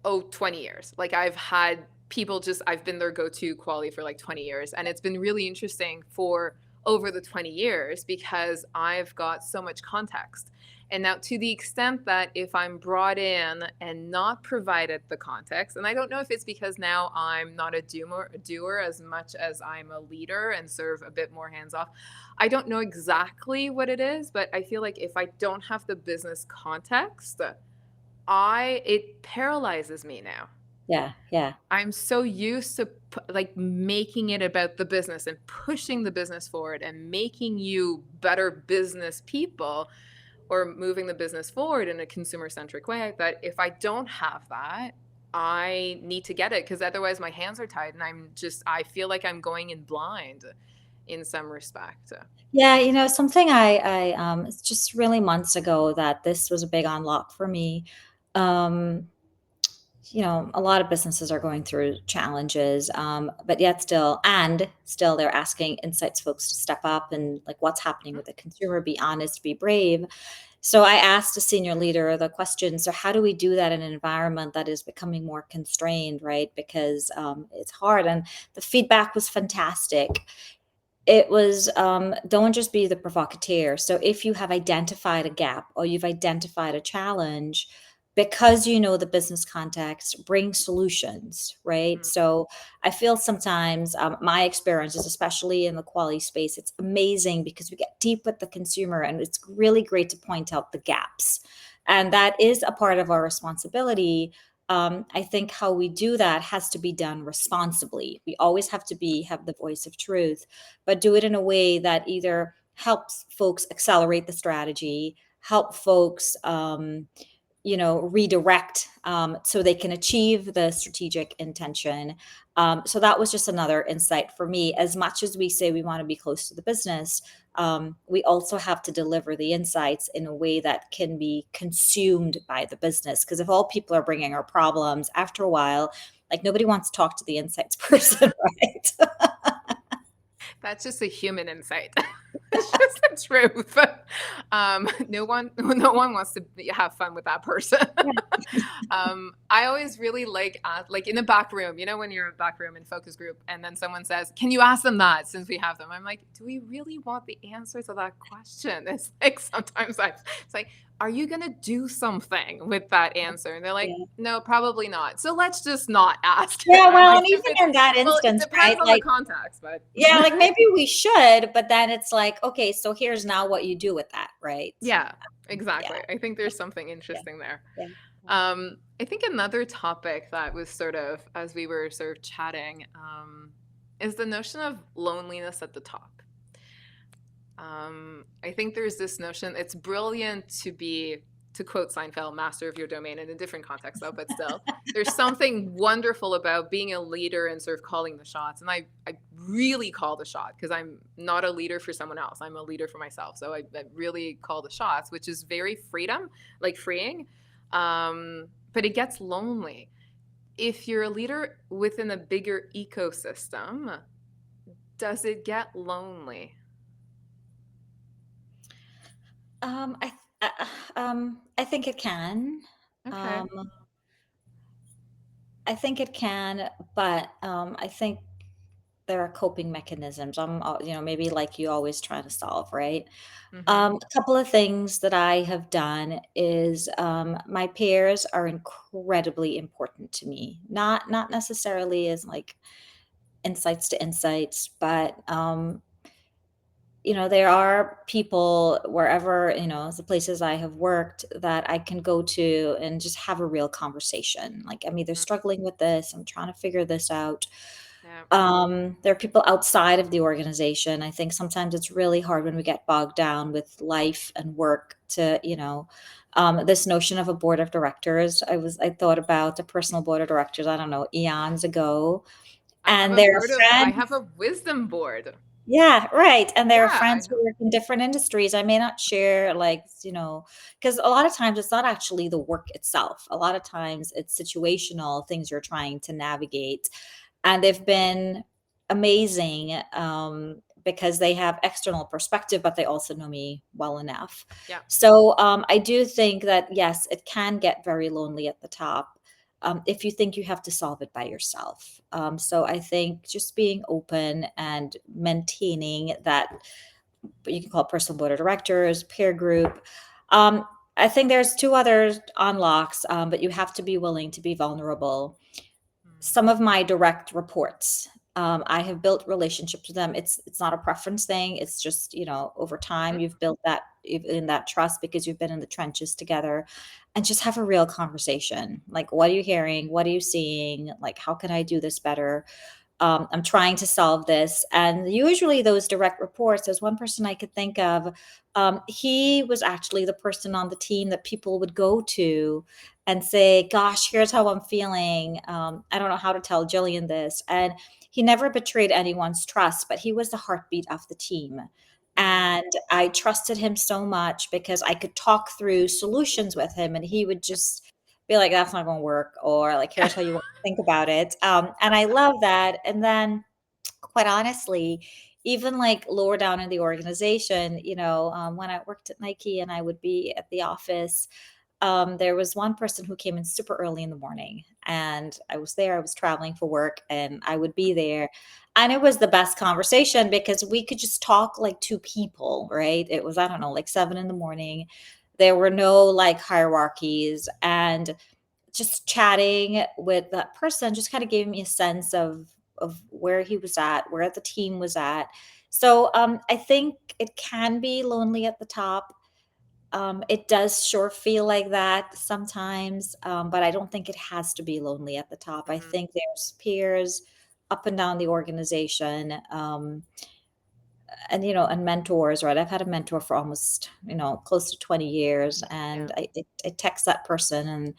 Speaker 2: 20 years. Like I've had people just I've been their go-to quality for like 20 years and it's been really interesting for over the 20 years because I've got so much context. And now to the extent that if I'm brought in and not provided the context, and I don't know if it's because now I'm not a doer as much as I'm a leader and serve a bit more hands off. I don't know exactly what it is, but I feel like if I don't have the business context, I it paralyzes me now.
Speaker 3: yeah, yeah,
Speaker 2: I'm so used to like making it about the business and pushing the business forward and making you better business people or moving the business forward in a consumer centric way that if I don't have that, I need to get it because otherwise my hands are tied and I feel like I'm going in blind in some respect.
Speaker 3: yeah. Something it's just really months ago that this was a big unlock for me. Um, a lot of businesses are going through challenges, but yet still they're asking insights folks to step up and like what's happening with the consumer, be honest, be brave. So I asked a senior leader the question, so how do we do that in an environment that is becoming more constrained, right? Because it's hard. And the feedback was fantastic. It was, don't just be the provocateur. So if you have identified a gap or you've identified a challenge, because you know the business context, bring solutions, right?
Speaker 2: Mhm.
Speaker 3: So I feel sometimes my experiences, especially in the quality space, it's amazing because we get deep with the consumer and it's really great to point out the gaps. And that is a part of our responsibility. I think how we do that has to be done responsibly. We always have to have the voice of truth, but do it in a way that either helps folks accelerate the strategy, help folks, redirect so they can achieve the strategic intention. So that was just another insight for me. As much as we say we want to be close to the business, we also have to deliver the insights in a way that can be consumed by the business. Because if all people are bringing our problems, after a while, like nobody wants to talk to the insights person, right?
Speaker 2: That's just a human insight. It's just the truth. No one wants to have fun with that person. I always really like in a back room, when you're in a back room in focus group and then someone says, can you ask them that since we have them? I'm like, do we really want the answer to that question? It's like sometimes it's like, are you going to do something with that answer? And they're like,
Speaker 3: Yeah.
Speaker 2: no, probably not. So let's just not ask it.
Speaker 3: Yeah,
Speaker 2: I'm
Speaker 3: well,
Speaker 2: like,
Speaker 3: and
Speaker 2: if
Speaker 3: even
Speaker 2: it's,
Speaker 3: in that
Speaker 2: well, it
Speaker 3: instance,
Speaker 2: depends
Speaker 3: right?
Speaker 2: on the
Speaker 3: Like,
Speaker 2: context, but
Speaker 3: yeah, like maybe we should, but then it's like, okay, so here's now what you do with that, right?
Speaker 2: yeah,
Speaker 3: Yeah,
Speaker 2: exactly. I think
Speaker 3: yeah,
Speaker 2: there's something
Speaker 3: yeah,
Speaker 2: interesting there.
Speaker 3: yeah.
Speaker 2: I think another topic that was sort of, as we were sort of chatting, is the notion of loneliness at the top. I think there's this notion, it's brilliant to quote Seinfeld, master of your domain in a different context though, but still, there's something wonderful about being a leader and sort of calling the shots. And I really call the shot because I'm not a leader for someone else. I'm a leader for myself. So I really call the shots, which is very freeing. But it gets lonely. If you're a leader within a bigger ecosystem, does it get lonely?
Speaker 3: I I think it can.
Speaker 2: Okay.
Speaker 3: Um, I think it can, but I think there are coping mechanisms. Maybe like you always trying to solve, right?
Speaker 2: Mm-hmm.
Speaker 3: A couple of things that I have done is my peers are incredibly important to me. Not necessarily as like insights to insights, but there are people wherever, the places I have worked that I can go to and just have a real conversation. Like, I'm either
Speaker 2: Mm,
Speaker 3: struggling with this, I'm trying to figure this out.
Speaker 2: yeah.
Speaker 3: There are people outside of the organization. I think sometimes it's really hard when we get bogged down with life and work to, this notion of a board of directors. I thought about a personal board of directors, I don't know, eons ago. And they're
Speaker 2: I
Speaker 3: friends.
Speaker 2: have a wisdom board.
Speaker 3: Yeah, right. And there are
Speaker 2: Yeah, I
Speaker 3: friends
Speaker 2: know.
Speaker 3: who work in different industries. I may not share, like, because a lot of times it's not actually the work itself. A lot of times it's situational things you're trying to navigate. And they've been amazing, because they have external perspective, but they also know me well enough.
Speaker 2: Yeah.
Speaker 3: So I do think that, yes, it can get very lonely at the top, if you think you have to solve it by yourself. So I think just being open and maintaining that, you can call it personal board of directors, peer group. Um, I think there's two other unlocks, but you have to be willing to be vulnerable.
Speaker 2: Mm,
Speaker 3: Some of my direct reports, I have built relationships with them. It's not a preference thing. It's just, over time
Speaker 2: mhm.
Speaker 3: you've built that trust because you've been in the trenches together, and just have a real conversation. Like, what are you hearing? What are you seeing? Like, how can I do this better? I'm trying to solve this. And usually, those direct reports, there's one person I could think of. He was actually the person on the team that people would go to and say, "Gosh, here's how I'm feeling. I don't know how to tell Jillian this." And he never betrayed anyone's trust, but he was the heartbeat of the team.
Speaker 2: Mm,
Speaker 3: And I trusted him so much because I could talk through solutions with him, and he would just be like, "That's not going to work," or like, "Here's how you want to think about it." And I love that. And then, quite honestly, even like lower down in the organization, when I worked at Nike and I would be at the office, there was one person who came in super early in the morning, and I was there. I was traveling for work, and I would be there. And it was the best conversation because we could just talk like two people, right? It was, I don't know, like 7 in the morning. There were no like hierarchies. And just chatting with that person just kind of gave me a sense of where he was at, where the team was at. So I think it can be lonely at the top. It does sure feel like that sometimes, but I don't think it has to be lonely at the top. I
Speaker 2: mhm.
Speaker 3: think there's peers up and down the organization, and mentors. Right? I've had a mentor for almost, close to 20 years,
Speaker 2: Yeah.
Speaker 3: and I text that person, and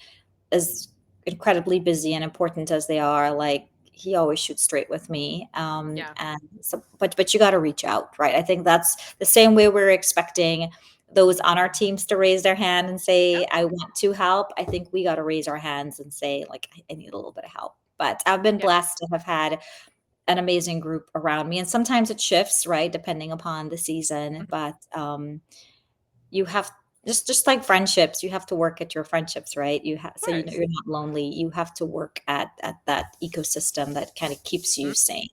Speaker 3: as incredibly busy and important as they are, like, he always shoots straight with me.
Speaker 2: Yeah.
Speaker 3: And so, but you got to reach out, right? I think that's the same way we're expecting those on our teams to raise their hand and
Speaker 2: Yep.
Speaker 3: say, "I want to help." I think we got to raise our hands and say, like, I need a little bit of help. But I've been
Speaker 2: Yep.
Speaker 3: blessed to have had an amazing group around me, and sometimes it shifts, right, depending upon the season.
Speaker 2: Mhm.
Speaker 3: But you have, just like friendships, you have to work at your friendships, right? You have,
Speaker 2: Of
Speaker 3: so
Speaker 2: course.
Speaker 3: you're not lonely. You have to work at that ecosystem that kind of keeps
Speaker 2: Mhm.
Speaker 3: you sane.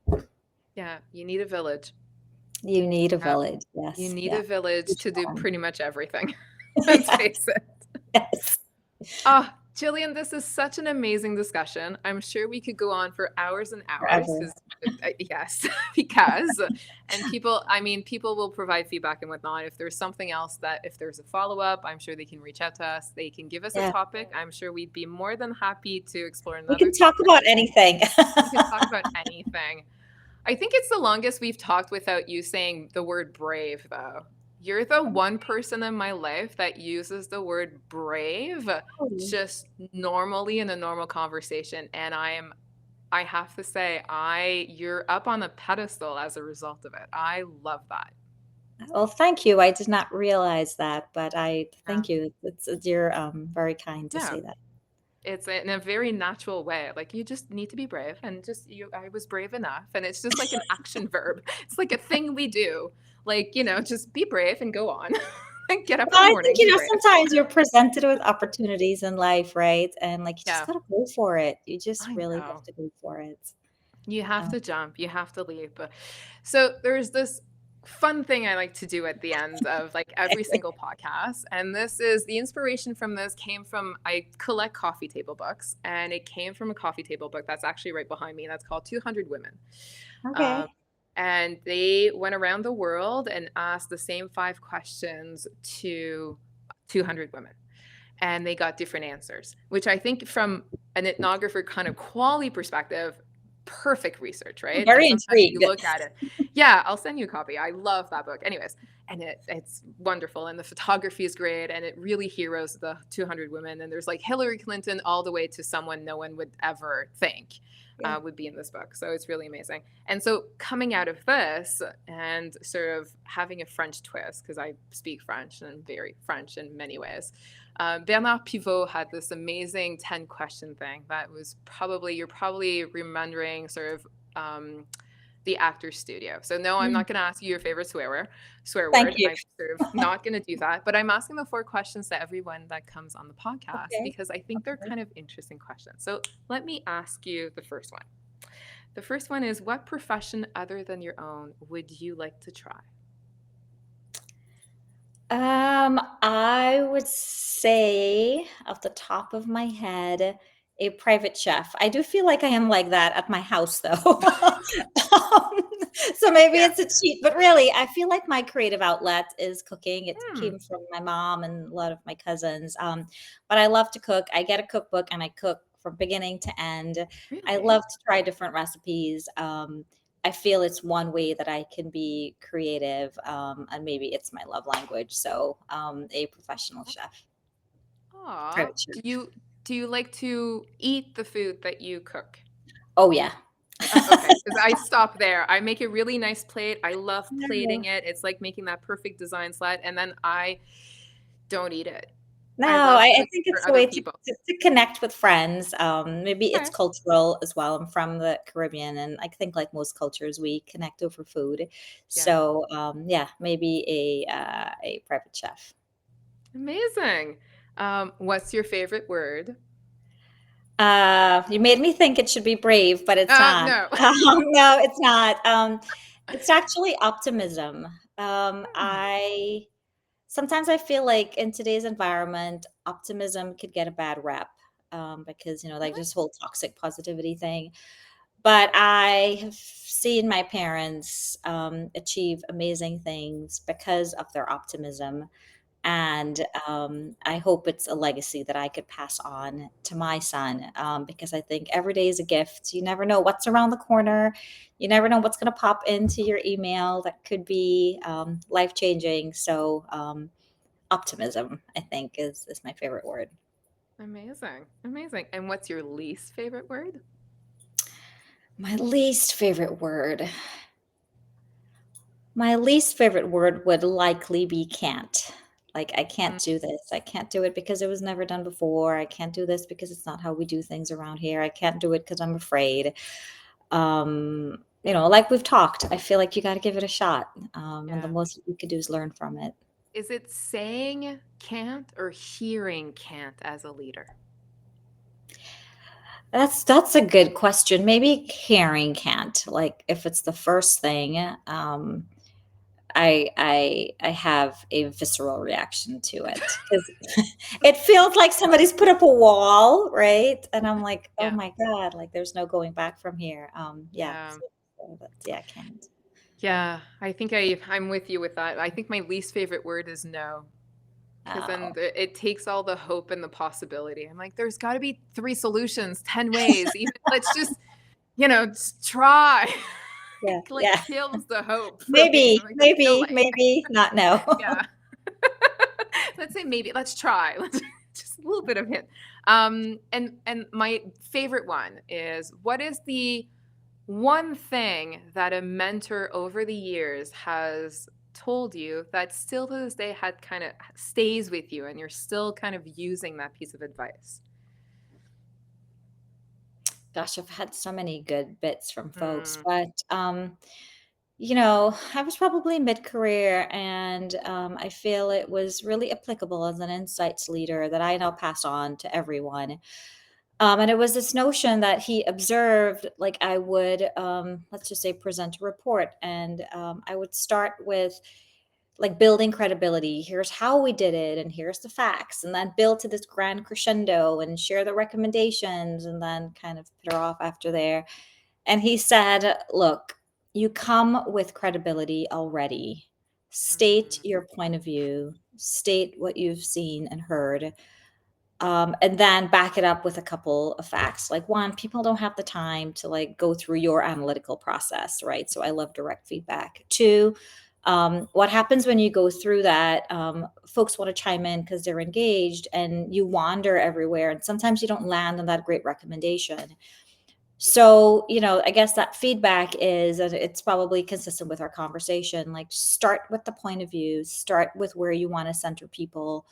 Speaker 2: Yeah. You need a village.
Speaker 3: You need a
Speaker 2: Yeah.
Speaker 3: village.
Speaker 2: You
Speaker 3: Yes.
Speaker 2: need
Speaker 3: Yeah.
Speaker 2: a village
Speaker 3: Huge
Speaker 2: to do
Speaker 3: one.
Speaker 2: pretty much everything. Let's
Speaker 3: Yeah.
Speaker 2: face it.
Speaker 3: Yes.
Speaker 2: Oh, Jillian, this is such an amazing discussion. I'm sure we could go on for hours and hours
Speaker 3: Forever.
Speaker 2: because, yes, because, and people, I mean, people will provide feedback and whatnot. If there's something else that, if there's a follow up, I'm sure they can reach out to us. They can give us a
Speaker 3: Yeah.
Speaker 2: topic. I'm sure we'd be more than happy to explore
Speaker 3: We
Speaker 2: another
Speaker 3: can talk
Speaker 2: topic.
Speaker 3: about anything.
Speaker 2: We can talk about anything. I think it's the longest we've talked without you saying the word brave, though. You're the one person in my life that uses the word brave just normally in a normal conversation. And I have to say, you're up on a pedestal as a result of it. I love that.
Speaker 3: Well, thank you. I did not realize that, but I
Speaker 2: Yeah.
Speaker 3: thank you. You're very kind to
Speaker 2: Yeah.
Speaker 3: say that.
Speaker 2: It's in a very natural way. Like you just need to be brave and just I was brave enough. And it's just like an action verb. It's like a thing we do. Like, just be brave and go on. And get up in
Speaker 3: Well,
Speaker 2: the
Speaker 3: I
Speaker 2: morning,
Speaker 3: think,
Speaker 2: be brave.
Speaker 3: sometimes you're presented with opportunities in life, right? And like, you just
Speaker 2: Yeah.
Speaker 3: gotta go for it. You just
Speaker 2: I
Speaker 3: really have
Speaker 2: know.
Speaker 3: to go for it.
Speaker 2: You have
Speaker 3: Uh,
Speaker 2: to jump, you have to leap. So there's this fun thing I like to do at the end of like every single podcast. And this is the inspiration from this came from I collect coffee table books, and it came from a coffee table book that's actually right behind me. That's called 200 Women. Um,
Speaker 3: okay.
Speaker 2: And they went around the world and asked the same 5 questions to 200 women. And they got different answers, which I think from an ethnographer kind of quality perspective, perfect research,
Speaker 3: I'm
Speaker 2: right? And
Speaker 3: very
Speaker 2: sometimes you
Speaker 3: intrigued.
Speaker 2: look at it. Yeah, I'll send you a copy. I love that book. Anyways, and it's wonderful. And the photography is great. And it really heroes the 200 women. And there's like Hillary Clinton all the way to someone no one would ever think
Speaker 3: Yeah.
Speaker 2: would be in this book. So it's really amazing. And so coming out of this and sort of having a French twist, because I speak French and I'm very French in many ways. Bernard Pivot had this amazing 10 question thing that was you're probably remembering sort of the Actors Studio. So no, I'm not going to ask you your favorite swear
Speaker 3: Thank
Speaker 2: word.
Speaker 3: you.
Speaker 2: I'm sort of not going to do that, but I'm asking the 4 questions to everyone that comes on the podcast
Speaker 3: Okay.
Speaker 2: because I think they're kind of interesting questions. So let me ask you the first one. The first one is, what profession other than your own would you like to try?
Speaker 3: I would say off the top of my head, a private chef. I do feel like I am like that at my house though. So maybe
Speaker 2: Yeah.
Speaker 3: it's a cheat, but really I feel like my creative outlet is cooking. It
Speaker 2: Hmm.
Speaker 3: came from my mom and a lot of my cousins. But I love to cook. I get a cookbook and I cook from beginning to end. I
Speaker 2: Really?
Speaker 3: love to try different recipes. I feel it's one way that I can be creative, and maybe it's my love language. So, a professional chef,
Speaker 2: Aw.
Speaker 3: private chef.
Speaker 2: Do you like to eat the food that you cook?
Speaker 3: Oh yeah.
Speaker 2: Okay, because I stop there. I make a really nice plate. I love plating
Speaker 3: No,
Speaker 2: it. It's like making that perfect design slide, and then I don't eat it.
Speaker 3: no,
Speaker 2: I love
Speaker 3: I
Speaker 2: cooking
Speaker 3: think
Speaker 2: for
Speaker 3: it's the
Speaker 2: other
Speaker 3: way
Speaker 2: people.
Speaker 3: to connect with friends. Maybe it's
Speaker 2: Okay.
Speaker 3: cultural as well. I'm from the Caribbean, and I think like most cultures, we connect over food.
Speaker 2: Yeah.
Speaker 3: So, yeah, maybe a private chef.
Speaker 2: Amazing. What's your favorite word?
Speaker 3: You made me think it should be brave, but it's not.
Speaker 2: No.
Speaker 3: No, it's not. It's actually optimism.
Speaker 2: Hmm.
Speaker 3: I sometimes I feel like in today's environment, optimism could get a bad rep, because like
Speaker 2: Really?
Speaker 3: this whole toxic positivity thing. But I have seen my parents achieve amazing things because of their optimism. And I hope it's a legacy that I could pass on to my son, because I think every day is a gift. You never know what's around the corner. You never know what's going to pop into your email that could be life changing. So, optimism, I think, is my favorite word.
Speaker 2: Amazing. Amazing. And what's your least favorite word?
Speaker 3: My least favorite word. My least favorite word would likely be can't. Like, I
Speaker 2: Mm,
Speaker 3: can't do this. I can't do it because it was never done before. I can't do this because it's not how we do things around here. I can't do it because I'm afraid. Like we've talked, I feel like you got to give it a shot. And the
Speaker 2: yeah.
Speaker 3: most you could do is learn from it.
Speaker 2: Is it saying can't or hearing can't as a leader?
Speaker 3: That's a good question. Maybe caring can't. Like if it's the first thing, I have a visceral reaction to it because it feels like somebody's put up a wall, right? And I'm like, oh
Speaker 2: Yeah.
Speaker 3: my God, like there's no going back from here. Yeah.
Speaker 2: Yeah.
Speaker 3: So yeah, I can't.
Speaker 2: Yeah. I think I'm with you with that. I think my least favorite word is no. Because then
Speaker 3: Oh,
Speaker 2: it takes all the hope and the possibility. I'm like, there's got to be 3 solutions, 10 ways. Even let's just try.
Speaker 3: yeah,
Speaker 2: It like
Speaker 3: yeah.
Speaker 2: kills the hope for me.
Speaker 3: Maybe,
Speaker 2: I'm like, there's no
Speaker 3: maybe,
Speaker 2: way.
Speaker 3: maybe not. No.
Speaker 2: Yeah. Let's say maybe. Let's try. Let's just a little bit of hint. And my favorite one is, what is the one thing that a mentor over the years has told you that still to this day had kind of stays with you and you're still kind of using that piece of advice?
Speaker 3: Gosh, I've had so many good bits from folks,
Speaker 2: Mm,
Speaker 3: but I was probably mid-career, and I feel it was really applicable as an insights leader that I now pass on to everyone. And it was this notion that he observed, like I would, let's just say, present a report, and I would start with like building credibility. Here's how we did it, and here's the facts, and then build to this grand crescendo and share the recommendations, and then kind of put her off after there. And he said, look, you come with credibility already. State
Speaker 2: Mhm.
Speaker 3: your point of view, state what you've seen and heard, and then back it up with a couple of facts. Like, one, people don't have the time to like go through your analytical process, right? So I love direct feedback. Two, what happens when you go through that? Folks want to chime in because they're engaged, and you wander everywhere, and sometimes you don't land on that great recommendation. So, I guess that feedback is, and it's probably consistent with our conversation, like start with the point of view, start with where you want to center people,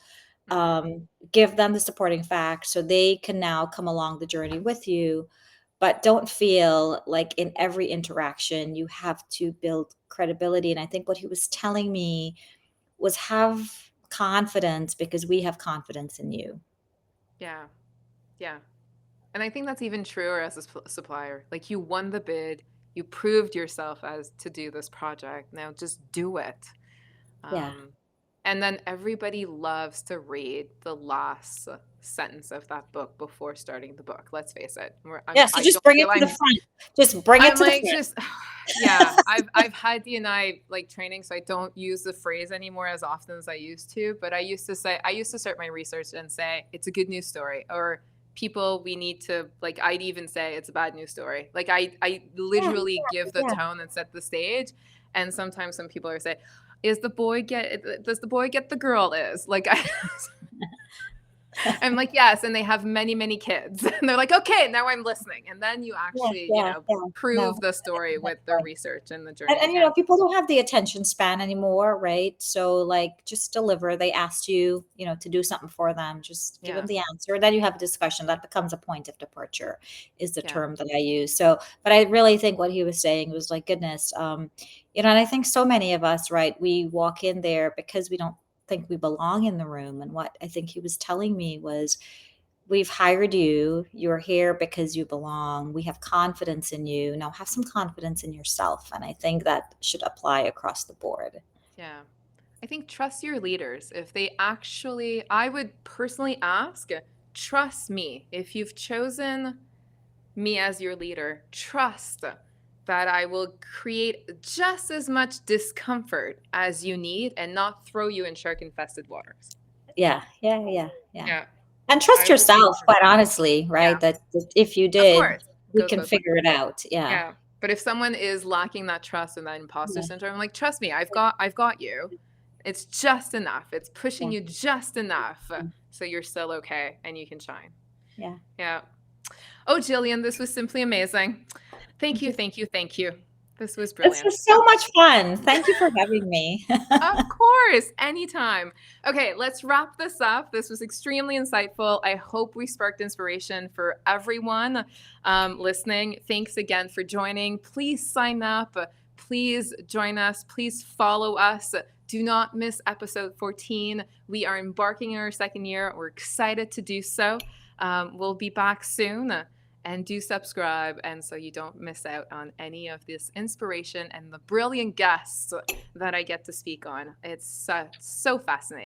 Speaker 2: Mhm.
Speaker 3: give them the supporting facts so they can now come along the journey with you. But don't feel like in every interaction you have to build credibility. And I think what he was telling me was have confidence because we have confidence in you.
Speaker 2: Yeah. Yeah. And I think that's even truer as a supplier. Like you won the bid, you proved yourself as to do this project. Now just do it.
Speaker 3: Yeah.
Speaker 2: Um, and then everybody loves to read the last sentence of that book before starting the book. Let's face it.
Speaker 3: Yeah. So
Speaker 2: I
Speaker 3: just
Speaker 2: don't
Speaker 3: bring
Speaker 2: feel
Speaker 3: it to the
Speaker 2: I'm.
Speaker 3: front. Just bring it
Speaker 2: I'm
Speaker 3: to the
Speaker 2: like
Speaker 3: front.
Speaker 2: just, yeah. I've had D&I like training, so I don't use the phrase anymore as often as I used to. But I used to start my research and say it's a good news story, or people we need to like. I'd even say it's a bad news story. Like I
Speaker 3: Yeah.
Speaker 2: literally give the
Speaker 3: Yeah.
Speaker 2: tone and set the stage. And sometimes some people are saying, "Is the boy get? Does the boy get the girl?" Is like I'm like, yes, and they have many, many kids. And they're like, okay, now I'm listening. And then you
Speaker 3: Yeah.
Speaker 2: actually,
Speaker 3: Yeah. Yeah.
Speaker 2: prove
Speaker 3: No.
Speaker 2: the story with the
Speaker 3: Right.
Speaker 2: research and the
Speaker 3: And,
Speaker 2: journey.
Speaker 3: and
Speaker 2: Yeah.
Speaker 3: people don't have the attention span anymore, right? So like just deliver. They asked you, to do something for them. Just give them
Speaker 2: Yeah.
Speaker 3: the answer. Then you have a discussion. That becomes a point of departure, is the
Speaker 2: Yeah.
Speaker 3: term that I use. So, but I really think what he was saying was like, goodness, and I think so many of us, right? We walk in there because we don't think we belong in the room. And what I think he was telling me was, we've hired you. You're here because you belong. We have confidence in you. Now have some confidence in yourself. And I think that should apply across the board.
Speaker 2: Yeah. I think trust your leaders. If they actually, I would personally ask, trust me. If you've chosen me as your leader, trust that I will create just as much discomfort as you need and not throw you in shark infested waters.
Speaker 3: Yeah. Yeah. Yeah. Yeah.
Speaker 2: Yeah.
Speaker 3: And trust
Speaker 2: I would say,
Speaker 3: yourself, quite honestly,
Speaker 2: yeah,
Speaker 3: right? That if you
Speaker 2: of
Speaker 3: did,
Speaker 2: course. It
Speaker 3: we
Speaker 2: goes
Speaker 3: can
Speaker 2: both ways.
Speaker 3: figure it out. Yeah.
Speaker 2: Yeah. But if someone is lacking that trust and that imposter
Speaker 3: Yeah.
Speaker 2: syndrome, I'm like, trust me, I've got you. It's just enough. It's pushing
Speaker 3: Yeah.
Speaker 2: you just enough so you're still okay and you can shine.
Speaker 3: Yeah.
Speaker 2: Yeah. Oh, Jillian, this was simply amazing. Thank
Speaker 3: Thank
Speaker 2: you,
Speaker 3: you.
Speaker 2: thank you, thank you. This was
Speaker 3: This
Speaker 2: brilliant.
Speaker 3: was so much fun. Thank you for having me.
Speaker 2: Of course, anytime. Okay, let's wrap this up. This was extremely insightful. I hope we sparked inspiration for everyone listening. Thanks again for joining. Please sign up. Please join us. Please follow us. Do not miss episode 14. We are embarking on our second year. We're excited to do so. We'll be back soon. And do subscribe, and so you don't miss out on any of this inspiration and the brilliant guests that I get to speak on. It's so fascinating.